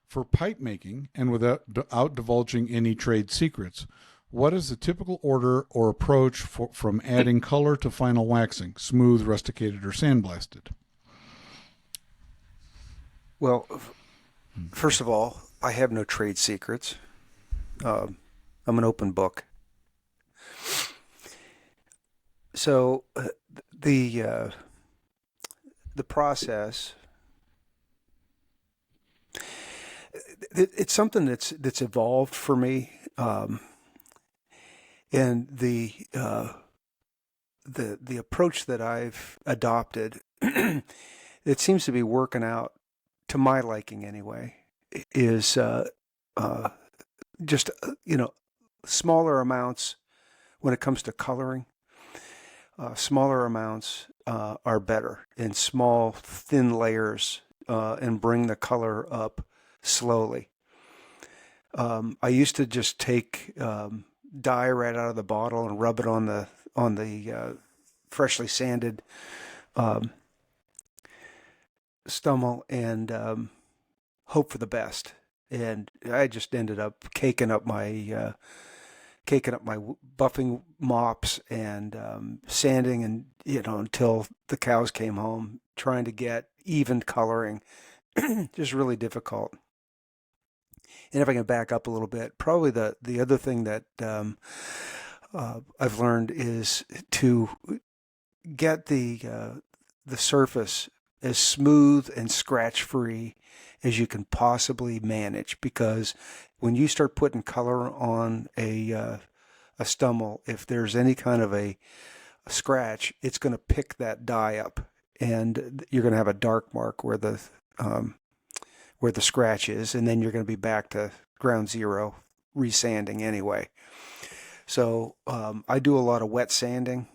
Speaker 1: For pipe making, and without divulging any trade secrets, what is the typical order or approach from adding color to final waxing, smooth, rusticated, or sandblasted?
Speaker 2: Well, first of all, I have no trade secrets. I'm an open book. So the process, it's something that's evolved for me, and the approach that I've adopted, it seems to be working out to my liking anyway, is just smaller amounts when it comes to coloring. Smaller amounts are better in small, thin layers, and bring the color up slowly. I used to just take dye right out of the bottle and rub it on the freshly sanded stummel and hope for the best. And I just ended up caking up my buffing mops and sanding, and until the cows came home, trying to get even coloring. Just really difficult. And if I can back up a little bit, probably the other thing that I've learned is to get the surface as smooth and scratch free as you can possibly manage, because when you start putting color on a stummel, if there's any kind of a scratch, it's going to pick that dye up, and you're going to have a dark mark where the scratch is, and then you're going to be back to ground zero, resanding anyway. So I do a lot of wet sanding.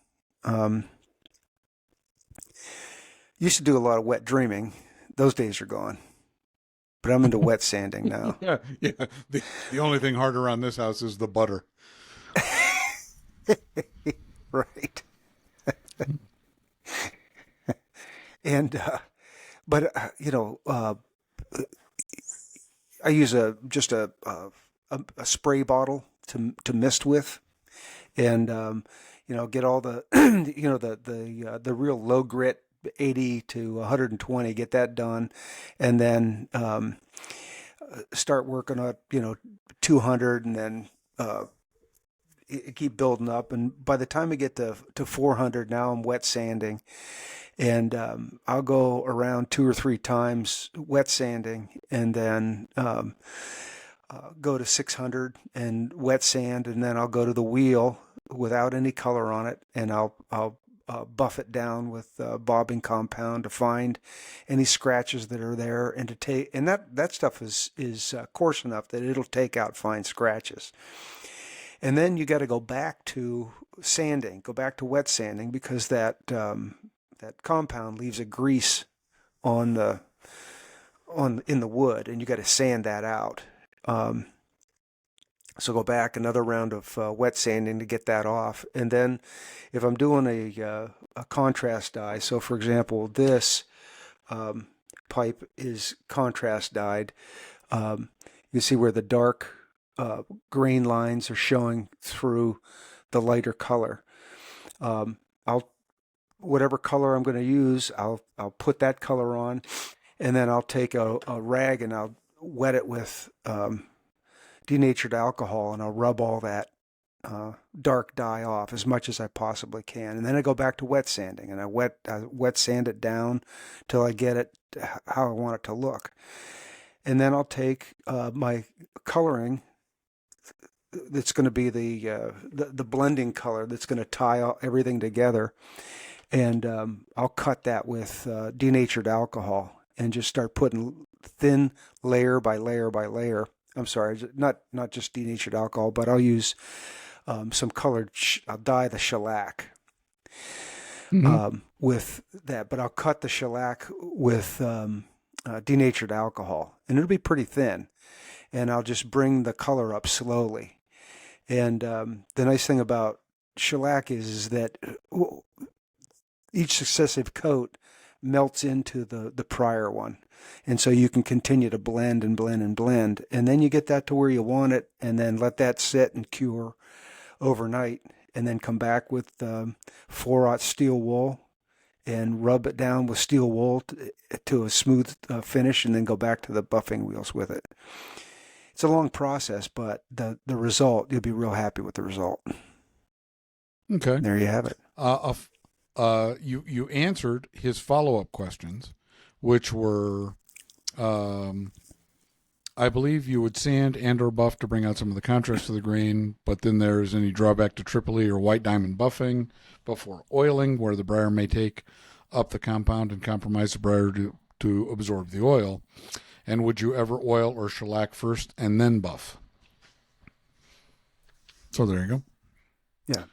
Speaker 2: Used to do a lot of wet dreaming. Those days are gone. But I'm into wet sanding now.
Speaker 1: Yeah. The only thing harder around this house is the butter.
Speaker 2: Right. And but I use just a spray bottle to mist with, and get all the the real low grit 80 to 120, get that done, and then start working on 200, and then keep building up. And by the time I get to 400, now I'm wet sanding, and I'll go around 2 or 3 times wet sanding, and then go to 600 and wet sand, and then I'll go to the wheel without any color on it, and I'll buff it down with bobbing compound to find any scratches that are there, and to take, and that stuff is coarse enough that it'll take out fine scratches. And then you got to go back to sanding, go back to wet sanding, because that compound leaves a grease in the wood, and you got to sand that out. So go back another round of wet sanding to get that off. And then if I'm doing a contrast dye, so for example, this pipe is contrast dyed. You see where the dark grain lines are showing through the lighter color. Whatever color I'm going to use, I'll put that color on, and then I'll take a rag and I'll wet it with denatured alcohol, and I'll rub all that dark dye off as much as I possibly can. And then I go back to wet sanding, and I wet sand it down till I get it how I want it to look. And then I'll take my coloring that's going to be the blending color that's going to tie everything together, and I'll cut that with denatured alcohol and just start putting thin layer by layer by layer. I'm sorry, not just denatured alcohol, but I'll use some colored. I'll dye the shellac with that, but I'll cut the shellac with denatured alcohol, and it'll be pretty thin. And I'll just bring the color up slowly. And the nice thing about shellac is that each successive coat melts into the prior one. And so you can continue to blend and blend and blend. And then you get that to where you want it, and then let that sit and cure overnight, and then come back with 4/0 steel wool and rub it down with steel wool to a smooth finish, and then go back to the buffing wheels with it. It's a long process, but the result, you'll be real happy with the result.
Speaker 1: Okay.
Speaker 2: There you have it.
Speaker 1: You answered his follow-up questions, which were, I believe you would sand and or buff to bring out some of the contrast of the grain, but then there's any drawback to Tripoli or white diamond buffing before oiling, where the briar may take up the compound and compromise the briar to absorb the oil. And would you ever oil or shellac first and then buff? So there you go.
Speaker 2: Yeah.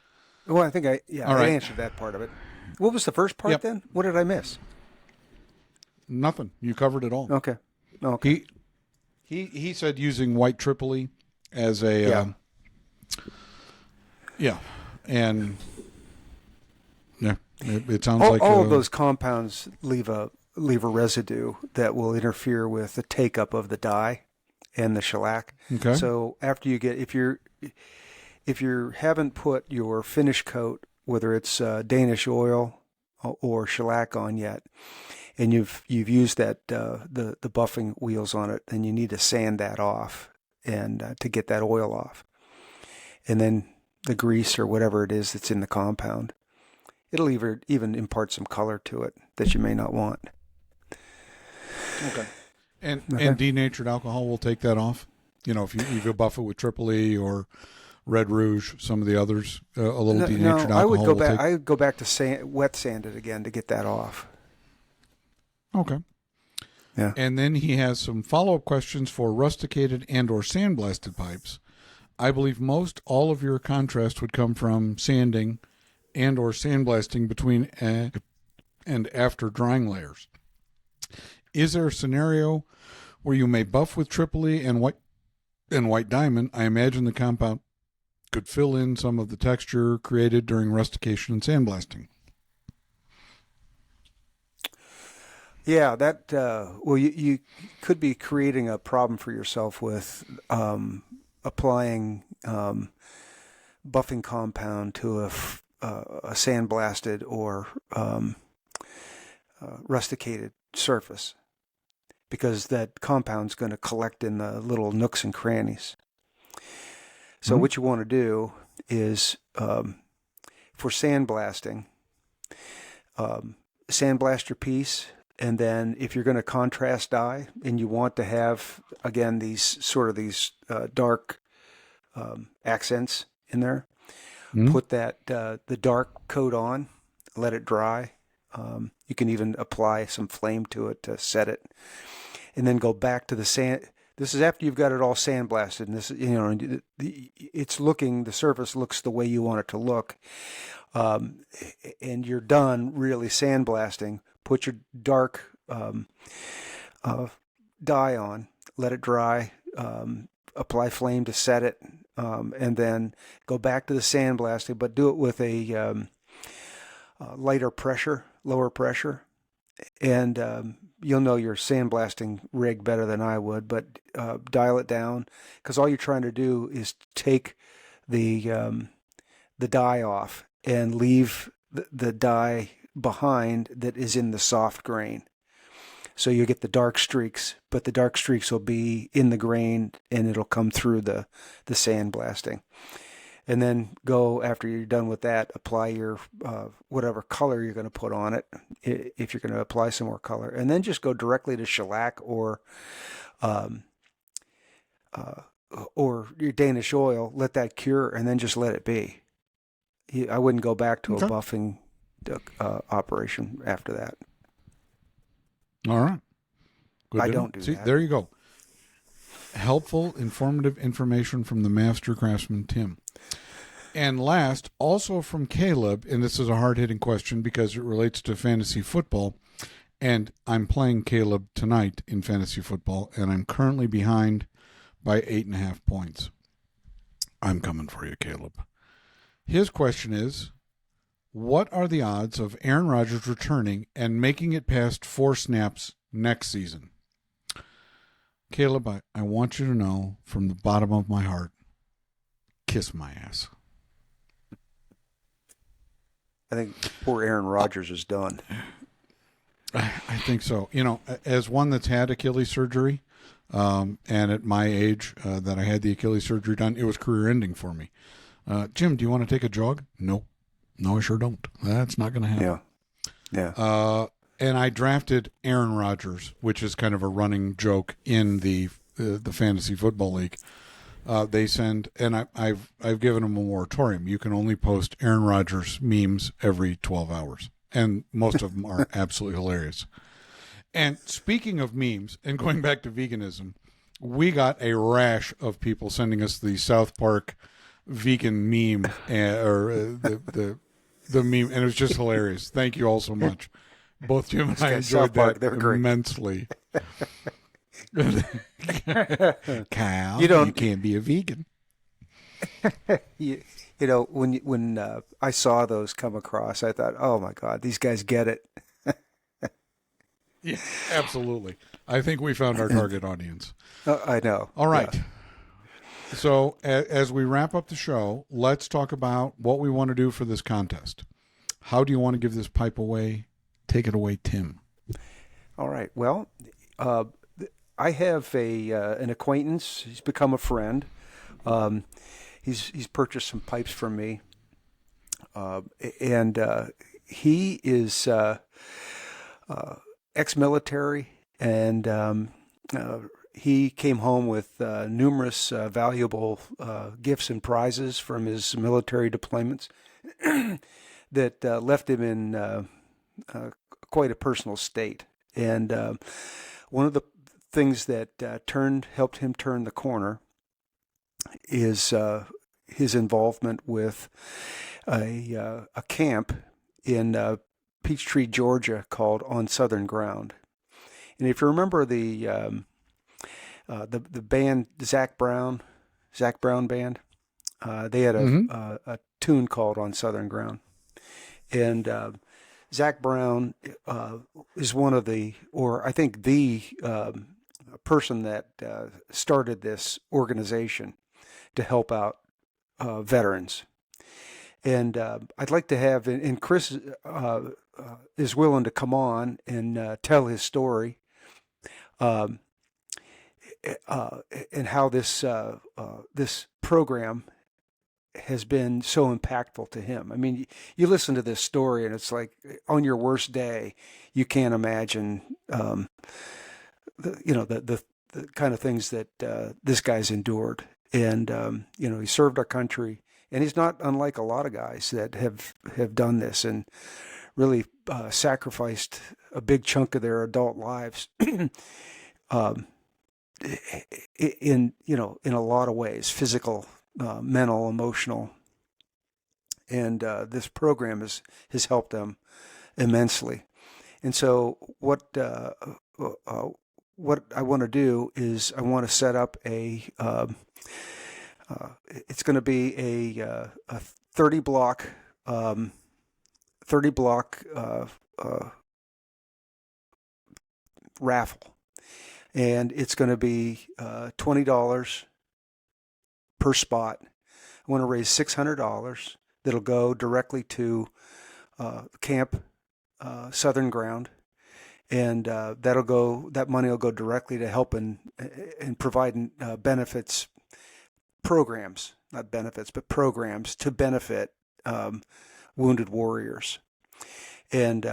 Speaker 2: Well, I think I
Speaker 1: right.
Speaker 2: answered that part of it. What was the first part then? What did I miss?
Speaker 1: Nothing. You covered it all.
Speaker 2: Okay.
Speaker 1: He said using white Tripoli as a and it sounds like
Speaker 2: all of those compounds leave a residue that will interfere with the take up of the dye and the shellac.
Speaker 1: Okay.
Speaker 2: So after you get, if you haven't put your finish coat, whether it's Danish oil or shellac on yet, and you've used that the buffing wheels on it, then you need to sand that off and to get that oil off, and then the grease or whatever it is that's in the compound, it'll even impart some color to it that you may not want.
Speaker 1: Okay. And denatured alcohol will take that off. You know, if you buff it with Tripoli or Red Rouge, some of the others, a little denatured alcohol.
Speaker 2: I would go back to wet sand it again to get that off.
Speaker 1: Okay.
Speaker 2: Yeah.
Speaker 1: And then he has some follow-up questions for rusticated and or sandblasted pipes. I believe most all of your contrast would come from sanding and or sandblasting between and after drying layers. Is there a scenario where you may buff with Tripoli and white diamond? I imagine the compound could fill in some of the texture created during rustication and sandblasting.
Speaker 2: Yeah, that you could be creating a problem for yourself with applying buffing compound to a sandblasted or rusticated surface, because that compound's going to collect in the little nooks and crannies. So what you want to do is, for sandblasting, sandblast your piece, and then if you're going to contrast dye and you want to have, again, these dark accents in there, put that the dark coat on, let it dry. You can even apply some flame to it to set it, and then go back to the sand. This is after you've got it all sandblasted, and this, the surface looks the way you want it to look, and you're done really sandblasting. Put your dark dye on, let it dry, apply flame to set it, and then go back to the sandblasting, but do it with a lower pressure, and you'll know your sandblasting rig better than I would, but dial it down, because all you're trying to do is take the dye off and leave the dye behind that is in the soft grain. So you get the dark streaks, but the dark streaks will be in the grain and it'll come through the sandblasting. And then go, after you're done with that, apply your whatever color you're going to put on it, if you're going to apply some more color. And then just go directly to shellac or your Danish oil, let that cure, and then just let it be. I wouldn't go back to a buffing operation after that.
Speaker 1: All right. Good.
Speaker 2: I don't do that.
Speaker 1: There you go. Helpful, informative information from the master craftsman, Tim. And last, also from Caleb, and this is a hard-hitting question because it relates to fantasy football, and I'm playing Caleb tonight in fantasy football, and I'm currently behind by 8.5 points. I'm coming for you, Caleb. His question is, what are the odds of Aaron Rodgers returning and making it past 4 snaps next season? Caleb, I want you to know from the bottom of my heart, kiss my ass.
Speaker 2: I think poor Aaron Rodgers is done.
Speaker 1: I think so. You know, as one that's had Achilles surgery, and at my age that I had the Achilles surgery done, it was career ending for me. Jim, do you want to take a jog? No, I sure don't. That's not going to happen.
Speaker 2: Yeah.
Speaker 1: And I drafted Aaron Rodgers, which is kind of a running joke in the fantasy football league. They send, and I've given them a moratorium. You can only post Aaron Rodgers memes every 12 hours, and most of them are absolutely hilarious. And speaking of memes, and going back to veganism, we got a rash of people sending us the South Park vegan meme, the meme, and it was just hilarious. Thank you all so much. Both Jim and I enjoyed that immensely. Kyle, you can't be a vegan.
Speaker 2: You know, when I saw those come across, I thought, oh my God, these guys get it.
Speaker 1: Yeah, absolutely. I think we found our target audience.
Speaker 2: I know.
Speaker 1: All right.
Speaker 2: Yeah.
Speaker 1: So as we wrap up the show, let's talk about what we want to do for this contest. How do you want to give this pipe away? Take it away, Tim.
Speaker 2: All right. Well, I have an acquaintance. He's become a friend. He's purchased some pipes from me, and he is ex-military, and he came home with numerous valuable gifts and prizes from his military deployments that left him in quite a personal state. And one of the things that helped him turn the corner is his involvement with a camp in Peachtree, Georgia, called On Southern Ground. And if you remember the band Zach Brown band, they had a tune called On Southern Ground, and Zach Brown is one of I think the person that started this organization to help out veterans. And I'd like to have, and Chris is willing to come on and tell his story, and how this program has been so impactful to him. I mean, you listen to this story, and it's like on your worst day, you can't imagine, the kind of things that this guy's endured. And he served our country, and he's not unlike a lot of guys that have done this and really sacrificed a big chunk of their adult lives. In a lot of ways, physical, mental, emotional, and this program has helped them immensely. And so what I want to do is I want to set up it's going to be a 30 block raffle. And it's going to be $20 per spot. I want to raise $600 that'll go directly to Camp Southern Ground, and that money will go directly to helping and providing benefits programs, not benefits, but programs to benefit wounded warriors. And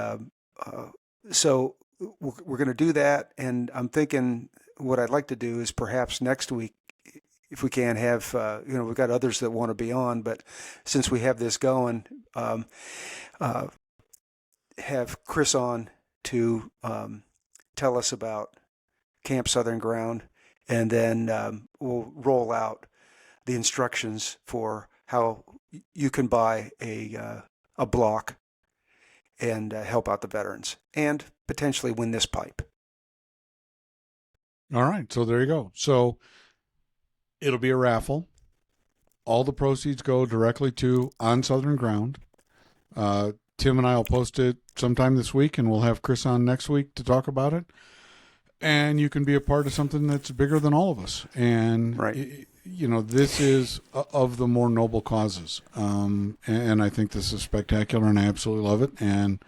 Speaker 2: so we're going to do that, and I'm thinking what I'd like to do is perhaps next week, if we can have, we've got others that want to be on, but since we have this going, have Chris on to tell us about Camp Southern Ground, and then we'll roll out the instructions for how you can buy a block and help out the veterans and potentially win this pipe.
Speaker 1: All right. So there you go. So it'll be a raffle. All the proceeds go directly to On Southern Ground. Tim and I will post it sometime this week, and we'll have Chris on next week to talk about it. And you can be a part of something that's bigger than all of us. And,
Speaker 2: Right.
Speaker 1: This is of the more noble causes. And I think this is spectacular, and I absolutely love it. And,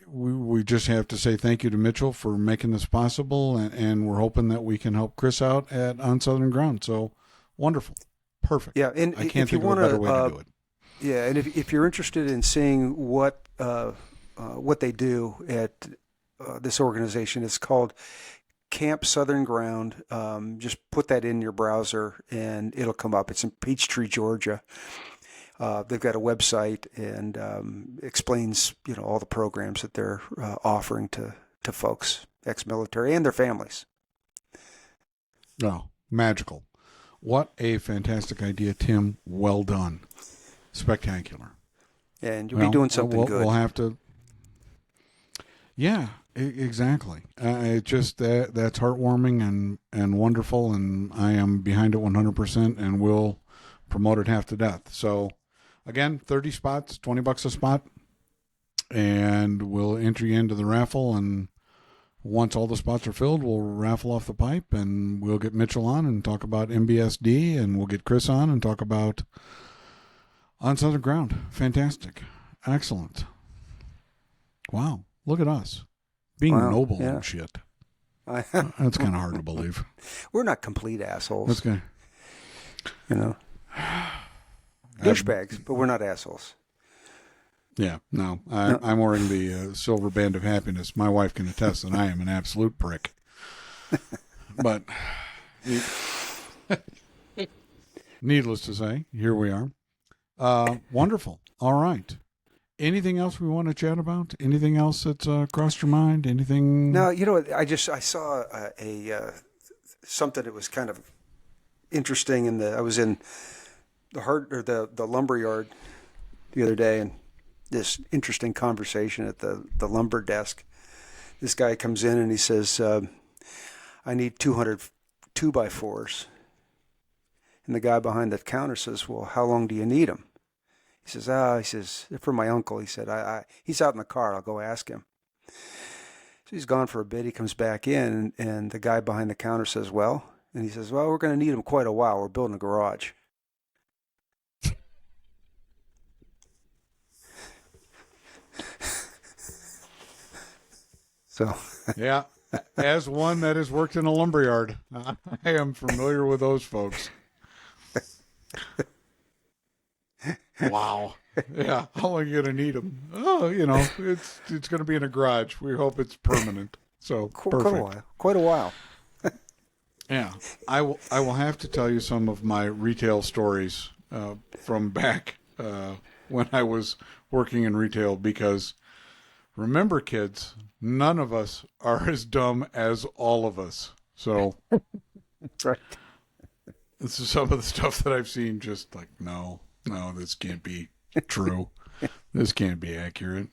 Speaker 1: we just have to say thank you to Mitchell for making this possible. And we're hoping that we can help Chris out on Southern Ground. So wonderful. Perfect.
Speaker 2: Yeah. And
Speaker 1: I can't think of a better way to do it.
Speaker 2: Yeah. And if you're interested in seeing what they do at this organization, it's called Camp Southern Ground. Just put that in your browser and it'll come up. It's in Peachtree, Georgia. They've got a website and explains, all the programs that they're offering to folks, ex-military and their families.
Speaker 1: Oh, magical. What a fantastic idea, Tim. Well done. Spectacular.
Speaker 2: And you'll be doing something good.
Speaker 1: We'll have to. Yeah, exactly. It just that's heartwarming and wonderful, and I am behind it 100%, and we'll promote it half to death. So, again, 30 spots, $20 a spot, and we'll enter you into the raffle. And once all the spots are filled, we'll raffle off the pipe, and we'll get Mitchell on and talk about MBSD, and we'll get Chris on and talk about On Southern Ground. Fantastic. Excellent. Wow. Look at us. Being noble and shit. That's kind of hard to believe.
Speaker 2: We're not complete assholes.
Speaker 1: That's good.
Speaker 2: Douchebags, but we're not assholes.
Speaker 1: Yeah, no. I'm wearing the silver band of happiness. My wife can attest that I am an absolute prick. But needless to say, here we are. Wonderful. All right. Anything else we want to chat about? Anything else that's crossed your mind? Anything?
Speaker 2: No, I saw something that was kind of interesting. I was in the lumber yard the other day, and this interesting conversation at the lumber desk. This guy comes in and he says, "I need 200 2x4s." And the guy behind the counter says, "Well, how long do you need them?" He says, "They're for my uncle." He said, "He's out in the car. I'll go ask him." So he's gone for a bit. He comes back in, and the guy behind the counter says, "Well," and he says, "Well, we're going to need them quite a while. We're building a garage." So.
Speaker 1: Yeah, as one that has worked in a lumberyard, I am familiar with those folks. Wow. Yeah. How long are you going to need them? Oh, it's going to be in a garage. We hope it's permanent. So perfect.
Speaker 2: Quite a while.
Speaker 1: Yeah. I will have to tell you some of my retail stories from back when I was working in retail, because remember, kids, none of us are as dumb as all of us. So
Speaker 2: right.
Speaker 1: This is some of the stuff that I've seen, just like, no, this can't be true. This can't be accurate.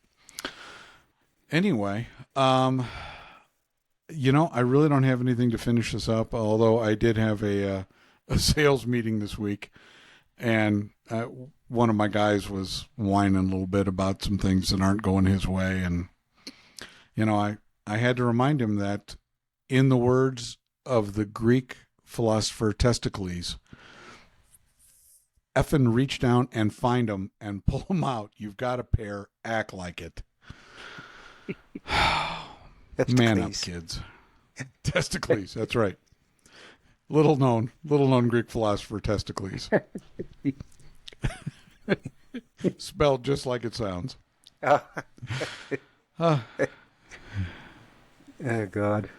Speaker 1: Anyway, I really don't have anything to finish this up, although I did have a sales meeting this week, and one of my guys was whining a little bit about some things that aren't going his way, and I had to remind him that, in the words of the Greek philosopher Testicles, effing reach down and find them and pull them out. You've got a pair. Act like it. Man up, kids. Testicles. That's right. Little known Greek philosopher Testicles. Spelled just like it sounds.
Speaker 2: Oh God.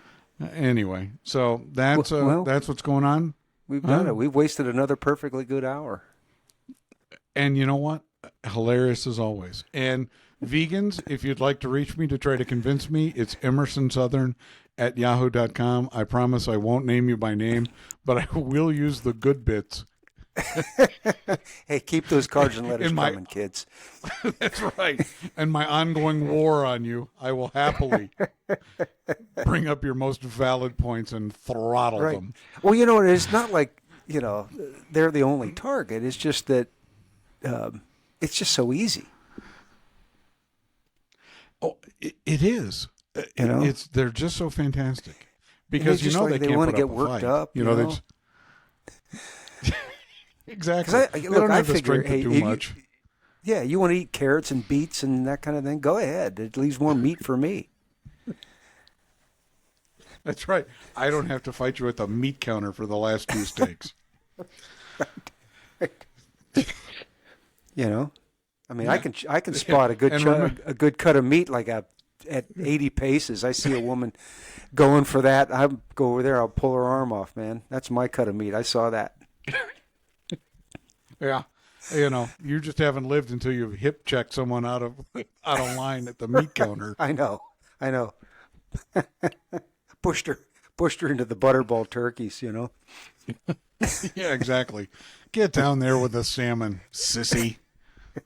Speaker 1: Anyway, so that's what's going on.
Speaker 2: We've done it. We've wasted another perfectly good hour.
Speaker 1: And you know what? Hilarious as always. And vegans, if you'd like to reach me to try to convince me, it's emersonsouthern@yahoo.com. I promise I won't name you by name, but I will use the good bits.
Speaker 2: Hey, keep those cards and letters coming, kids.
Speaker 1: That's right. And my ongoing war on you, I will happily bring up your most valid points and throttle them.
Speaker 2: Well, it's not like, they're the only target. It's just that It's just so easy.
Speaker 1: Oh, it is.
Speaker 2: You know?
Speaker 1: They're just so fantastic because
Speaker 2: just
Speaker 1: they
Speaker 2: like
Speaker 1: can't
Speaker 2: want
Speaker 1: put
Speaker 2: to
Speaker 1: up
Speaker 2: get
Speaker 1: a
Speaker 2: worked
Speaker 1: fight.
Speaker 2: up.
Speaker 1: You know, they just... Exactly. They
Speaker 2: Look,
Speaker 1: don't
Speaker 2: I
Speaker 1: have the
Speaker 2: figure,
Speaker 1: strength to do much.
Speaker 2: You want to eat carrots and beets and that kind of thing? Go ahead. It leaves more meat for me.
Speaker 1: That's right. I don't have to fight you at the meat counter for the last 2 steaks.
Speaker 2: You know, I mean,
Speaker 1: Yeah.
Speaker 2: I can spot a good
Speaker 1: And
Speaker 2: a good cut of meat like at 80 paces. I see a woman going for that. I go over there. I'll pull her arm off, man. That's my cut of meat. I saw that.
Speaker 1: Yeah. You know, you just haven't lived until you've hip checked someone out of line at the meat counter.
Speaker 2: I know. pushed her into the butterball turkeys. You know.
Speaker 1: Yeah, exactly. Get down there with the salmon, sissy.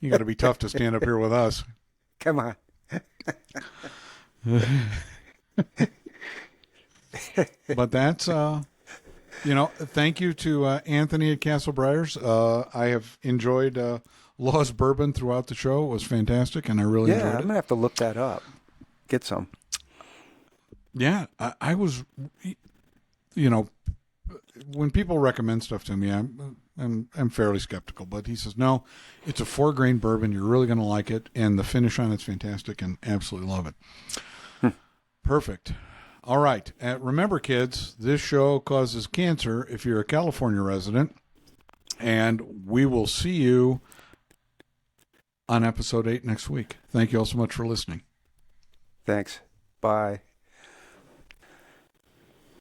Speaker 1: You got to be tough to stand up here with us.
Speaker 2: Come on.
Speaker 1: But that's, thank you to Anthony at Castle Briars. I have enjoyed Lost Bourbon throughout the show. It was fantastic, and I really enjoyed
Speaker 2: I'm
Speaker 1: it.
Speaker 2: gonna have to look that up. Get some.
Speaker 1: Yeah, I was, when people recommend stuff to me, I'm fairly skeptical. But he says, no, it's a 4-grain bourbon. You're really going to like it, and the finish on it's fantastic, and absolutely love it. Perfect. All right. Remember, kids, this show causes cancer if you're a California resident, and we will see you on episode 8 next week. Thank you all so much for listening.
Speaker 2: Thanks. Bye.